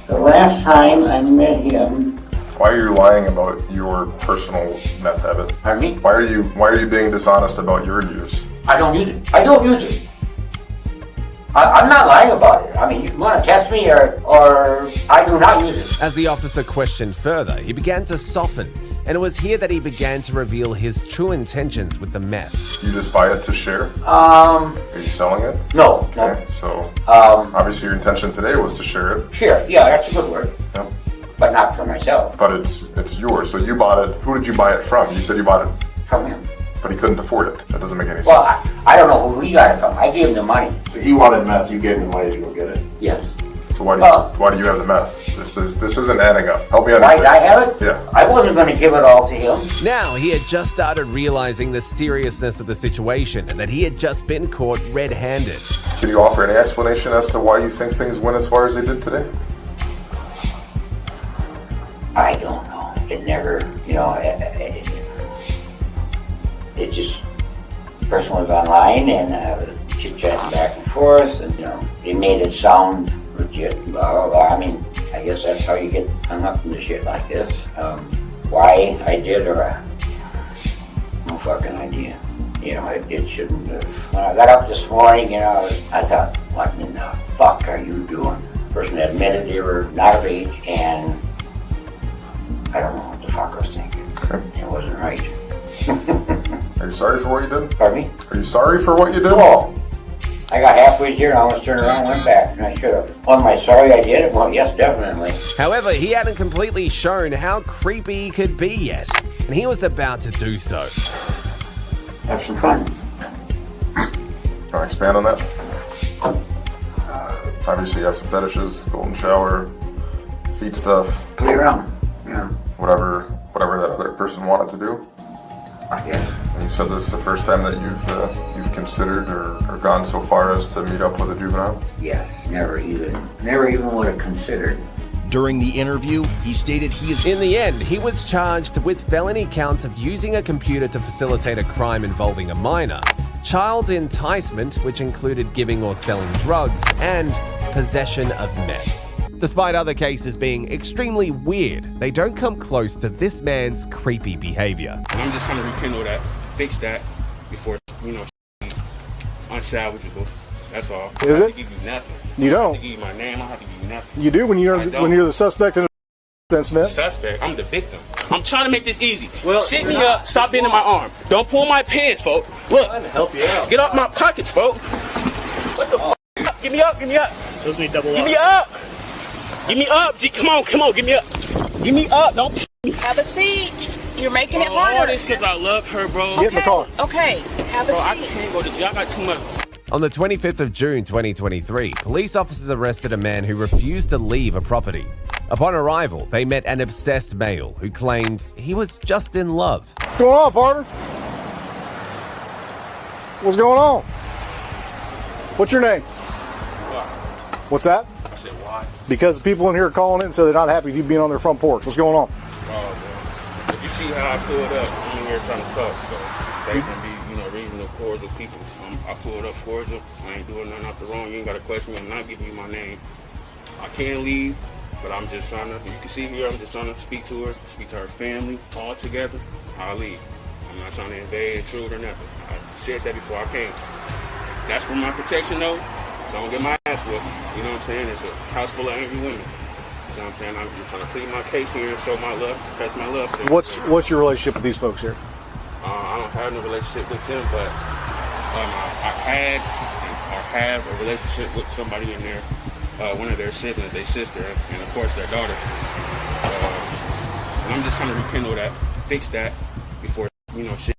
The last time I met him. Why are you lying about your personal meth habit? Pardon me? Why are you being dishonest about your use? I don't use it. I'm not lying about it. I mean, you want to test me or I do not use it. As the officer questioned further, he began to soften, and it was here that he began to reveal his true intentions with the meth. You just buy it to share? Are you selling it? No. Okay, so obviously your intention today was to share it. Share, yeah, that's a good word. Yeah. But not for myself. But it's yours. So you bought it. Who did you buy it from? You said you bought it from him. But he couldn't afford it. That doesn't make any sense. Well, I don't know who he got it from. I gave him the money. So he wanted meth. You gave him money to go get it. Yes. So why do you have the meth? This isn't adding up. Help me understand. Why did I have it? Yeah. I wasn't going to give it all to him. Now he had just started realizing the seriousness of the situation and that he had just been caught red-handed. Can you offer any explanation as to why you think things went as far as they did today? I don't know. It never, it just, the person was online and chit-chatting back and forth and, it made it sound legit, blah, blah, blah. I mean, I guess that's how you get hung up into shit like this. Why I did, or no fucking idea. You know, it shouldn't have. When I got up this morning, you know, I thought, what in the fuck are you doing? The person admitted they were not of age, and I don't know what the fuck I was thinking. It wasn't right. Are you sorry for what you did? Pardon me? Are you sorry for what you did? Oh, I got halfway here and I almost turned around and went back, and I should have. Oh, am I sorry I did it? Well, yes, definitely. However, he hadn't completely shown how creepy he could be yet, and he was about to do so. Have some fun. Can I expand on that? Obviously, you have some fetishes, golden shower, feet stuff. Play around. Yeah. Whatever that other person wanted to do. Yes. And you said this is the first time that you've considered or gone so far as to meet up with a juvenile? Yes, never even would have considered. During the interview, he stated he is... In the end, he was charged with felony counts of using a computer to facilitate a crime involving a minor, child enticement, which included giving or selling drugs, and possession of meth. Despite other cases being extremely weird, they don't come close to this man's creepy behavior. And I'm just trying to rekindle that, fix that before, unsalvageable. That's all. Is it? I have to give you nothing. You don't? I have to give you my name. I have to give you nothing. You do when you're the suspect in the incident. Suspect. I'm the victim. I'm trying to make this easy. Sit me up. Stop bending my arm. Don't pull my pants, folks. Look. I'm trying to help you out. Get off my pockets, folks. What the fuck? Give me up. Give me up. Give me up. Give me up. Come on. Give me up. Give me up. Don't. Have a seat. You're making it harder. All this because I love her, bro. Get in the car. Okay. Have a seat. I can't go to jail. I got too much. On the 25th of June 2023, police officers arrested a man who refused to leave a property. Upon arrival, they met an obsessed male who claimed he was just in love. What's going on, partner? What's going on? What's your name? What's that? I said why? Because people in here are calling in and say they're not happy with you being on their front porch. What's going on? Oh, man. If you see how I pulled up, I'm in here trying to talk, so they can be, reasonable, cordial people. I pulled up cordial. I ain't doing nothing out the wrong. You ain't got to question me. I'm not giving you my name. I can't leave, but I'm just trying to, you can see here, I'm just trying to speak to her family, all together. I'll leave. I'm not trying to invade, intrude, or nothing. I said that before I came. That's for my protection, though, so I don't get my ass whooped. You know what I'm saying? It's a house full of angry women. You know what I'm saying? I'm just trying to plead my case here and show my love, express my love. What's your relationship with these folks here? I don't have no relationship with them, but I had or have a relationship with somebody in there, one of their siblings, their sister, and of course their daughter. And I'm just trying to rekindle that, fix that before, shit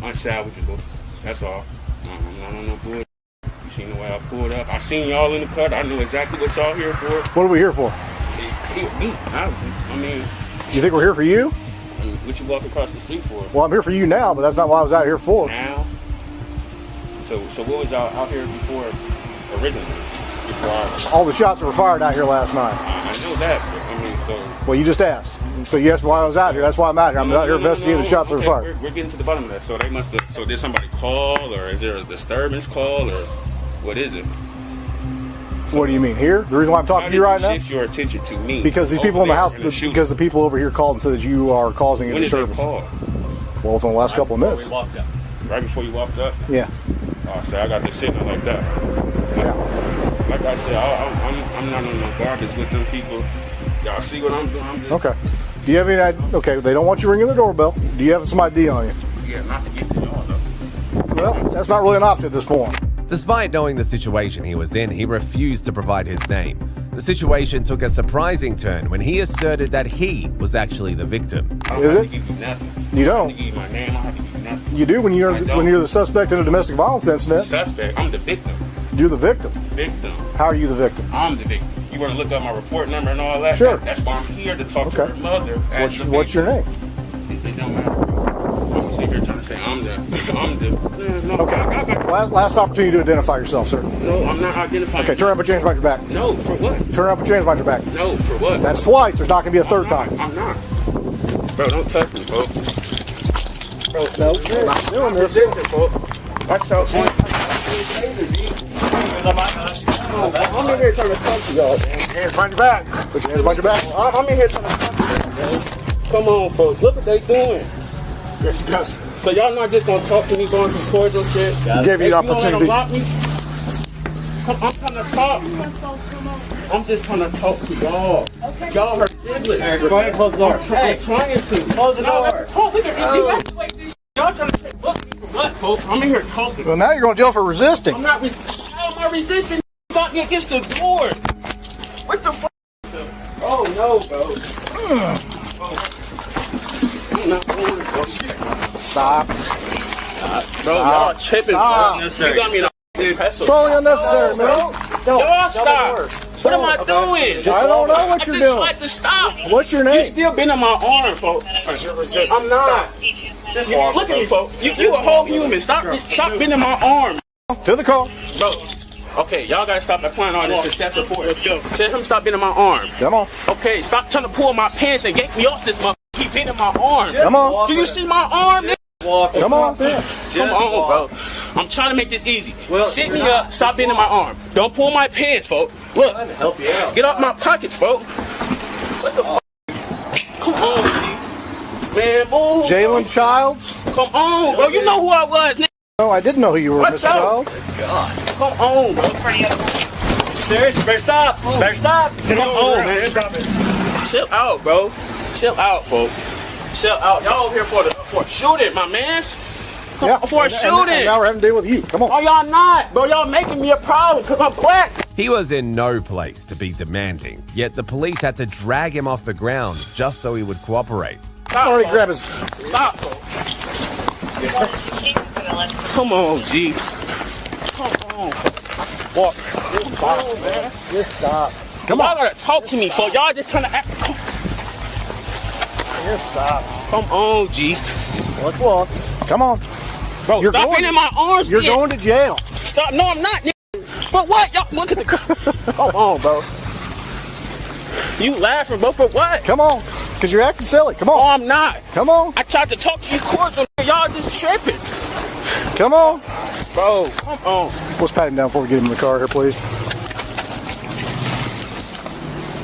unsalvageable. That's all. I'm not on no bullshit. You seen the way I pulled up. I seen y'all in the cut. I knew exactly what y'all here for. What are we here for? Me. I mean. You think we're here for you? What you walk across the street for? Well, I'm here for you now, but that's not what I was out here for. Now? So what was y'all out here before originally? All the shots that were fired out here last night. I know that, but so... Well, you just asked. So you asked why I was out here. That's why I'm out here. I'm out here investigating the shots that were fired. We're getting to the bottom of that. So they must have... So did somebody call, or is there a disturbance call, or what is it? What do you mean here? The reason why I'm talking to you right now? Shift your attention to me. Because these people in the house, because the people over here called and said that you are causing a disturbance. When did they call? Well, within the last couple of minutes. Right before you walked up? Yeah. Oh, so I got this sitting like that. Yeah. Like I said, I'm not on no garbage with them people. Y'all see what I'm doing? Okay. Do you have any? Okay, they don't want you ringing the doorbell. Do you have some ID on you? Yeah, not to get to y'all though. Well, that's not really an option at this point. Despite knowing the situation he was in, he refused to provide his name. The situation took a surprising turn when he asserted that he was actually the victim. Is it? You don't. I have to give you my name. I have to give you nothing. You do when you're the suspect in a domestic violence incident. Suspect. I'm the victim. You're the victim. Victim. How are you the victim? I'm the victim. You want to look up my report number and all that? Sure. That's why I'm here to talk to her mother. What's your name? It don't matter. I'm sitting here trying to say I'm the. No, okay. Last opportunity to identify yourself, sir. No, I'm not identifying. Okay, turn up and change behind your back. No, for what? Turn up and change behind your back. No, for what? That's twice. There's not going to be a third time. I'm not. Bro, don't touch me, bro. Bro, no, you're not doing this. Watch out, man. I'm in here trying to talk to y'all, man. hands behind your back. Put your hands behind your back. I'm in here trying to talk to them, man. Come on, folks. Look what they doing. Yes, he does. So y'all not just gonna talk to me going through cordial shit? He gave you the opportunity. I'm trying to talk. I'm just trying to talk to y'all. Okay. Y'all are siblings. Eric, go ahead and close the door. I'm trying to. Close the door. Y'all trying to say fuck me for what, folks? I'm in here talking. Well, now you're going to jail for resisting. I'm not how am I resisting? Got me against the door. What the fuck? Oh, no, bro. I'm not going, bro. Stop. Bro, y'all tripping, bro. You got me in a pestle. Totally unnecessary, man. Y'all stop. What am I doing? I don't know what you're doing. I just tried to stop. What's your name? You still been in my arm, folks. I'm not. Just look at me, folks. You a whole human. Stop being in my arm. To the car. Bro. Okay, y'all gotta stop applying all this excessive force. Let's go. Tell him stop being in my arm. Come on. Okay, stop trying to pull my pants and yank me off this motherfucker. Keep being in my arm. Come on. Do you see my arm? Come on. Come on, bro. I'm trying to make this easy. Sit me up. Stop being in my arm. Don't pull my pants, folks. Look. I'm trying to help you out. Get off my pockets, folks. What the fuck? Come on, G. Man, move. Jalen Childs? Come on, bro. You know who I was, nigga. No, I didn't know who you were, Mr. Childs. God. Come on, bro. Serious? Better stop. Better stop. Come on, man. Chill out, bro. Chill out, folks. Chill out. Y'all over here for a shooting, my man. For a shooting. And now we're having to deal with you. Come on. Oh, y'all not, bro. Y'all making me a problem because I'm black. He was in no place to be demanding, yet the police had to drag him off the ground just so he would cooperate. Stop, already grab his. Stop, folks. Come on, G. Come on. Walk. Just stop, man. Just stop. Come on. Y'all gotta talk to me, folks. Y'all just trying to act. Just stop. Come on, G. Let's walk. Come on. Bro, you're stop being in my arms. You're going to jail. Stop. No, I'm not. For what? Y'all look at the. Come on, bro. You laughing, bro? For what? Come on. Because you're acting silly. Come on. Oh, I'm not. Come on. I tried to talk to you cordial. Y'all just tripping. Come on. Bro, come on. Let's pat him down before we get him in the car here, please.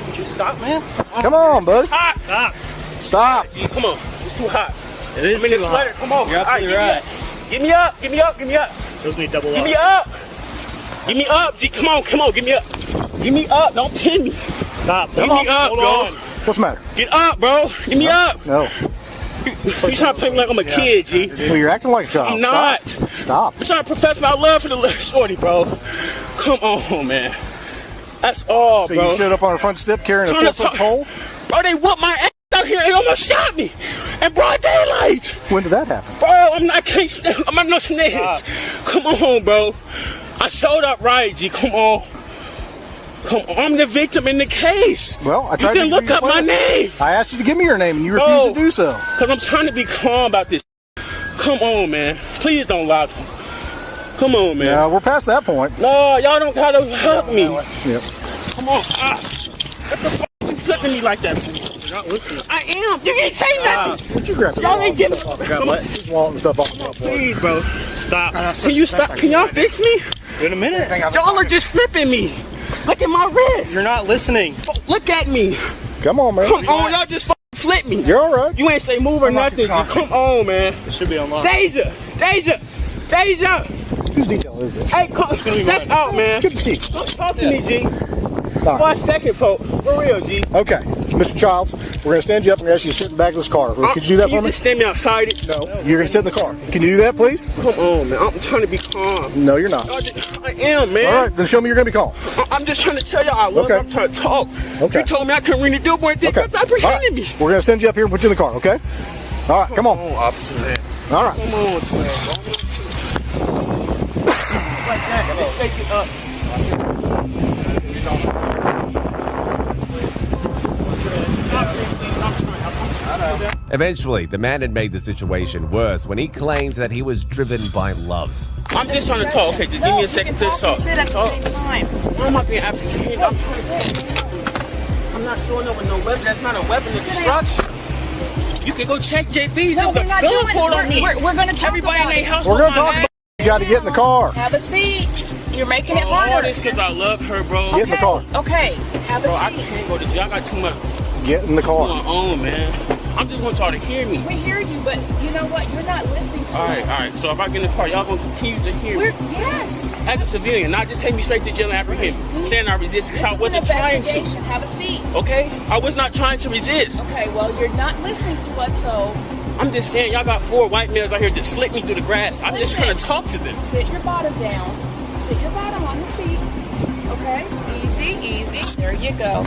Would you stop, man? Come on, bud. Hot. Stop. Gee, come on. It's too hot. It is too hot. Come on. You're absolutely right. Give me up. Give me up. Give me up. Those need double up. Give me up. Give me up. G, come on. Give me up. Give me up. Don't pin me. Stop. Give me up, bro. What's the matter? Get up, bro. Give me up. No. You trying to play me like I'm a kid, G. Well, you're acting like a child. I'm not. Stop. I'm trying to profess my love for the little shorty, bro. Come on, man. That's all, so bro. So you showed up on her front step carrying a 4-foot pole? Bro, they whooped my ass out here and almost shot me in broad daylight. When did that happen? Bro, I'm not no snitch. Come on, bro. I showed up right, G. Come on. I'm the victim in the case. Well, I tried to look up my name. I asked you to give me your name and you refused to do so. Because I'm trying to be calm about this. Come on, man. Please don't lie to me. Come on, man. Yeah, we're past that point. No, y'all don't gotta help me. Yep. Come on. What the fuck you flipping me like that for? You're not listening. I am. You ain't say nothing. What you grabbing? Y'all ain't getting his wallet and stuff off. Please, bro. Stop. Can you stop? Can y'all fix me? In a minute. Y'all are just flipping me. Look at my wrist. You're not listening. Look at me. Come on, man. Come on, y'all just flip me. You're all right. You ain't say move or nothing. Come on, man. It should be unlocked. Deja. Whose detail is this? Hey, step out, man. Good to see you. Don't talk to me, G. For a second, folks. For real, G. Okay, Mr. Childs, we're going to stand you up and ask you to sit in the back of this car. Could you do that for me? Can you just stand me outside it? No, you're going to sit in the car. Can you do that, please? Come on, man. I'm trying to be calm. No, you're not. I am, man. All right, then show me you're going to be calm. I'm just trying to tell y'all I love you. I'm trying to talk. Okay. You told me I couldn't ring the billboard. They kept apprehending me. We're going to send you up here and put you in the car, okay? All right, come on. Officer, man. All right. Come on, man. Like that. Just shake it up. Eventually, the man had made the situation worse when he claimed that he was driven by love. I'm just trying to talk. Okay, just give me a second to talk. Sit at the same time. Why am I being apprehended? I'm not showing up with no weapon. That's not a weapon of destruction. You can go check JB's. No, we're not doing it. We're going to talk Everybody about in their it. house. We're going to talk about it. You got to get in the car. Have a seat. You're making it All harder. this because I love her, bro. Get in the car. Okay, have a Bro, I seat. can't go to jail. I got too much Get in the car. going on, man. I just want y'all to hear me. We hear you, but you know what? You're not listening to All us. right. So if I get in the car, y'all gonna continue to hear me. Yes. As a civilian, not just take me straight to jail and apprehend me. Saying I resist because I This is wasn't an trying to. investigation. Have a seat. Okay? I was not trying to resist. Okay, well, you're not listening to us, so I'm just saying, y'all got 4 white males out here just flick me through the grass. I'm just trying to talk to them. sit your bottom down. Sit your bottom on the seat. Okay? Easy, easy. There you go.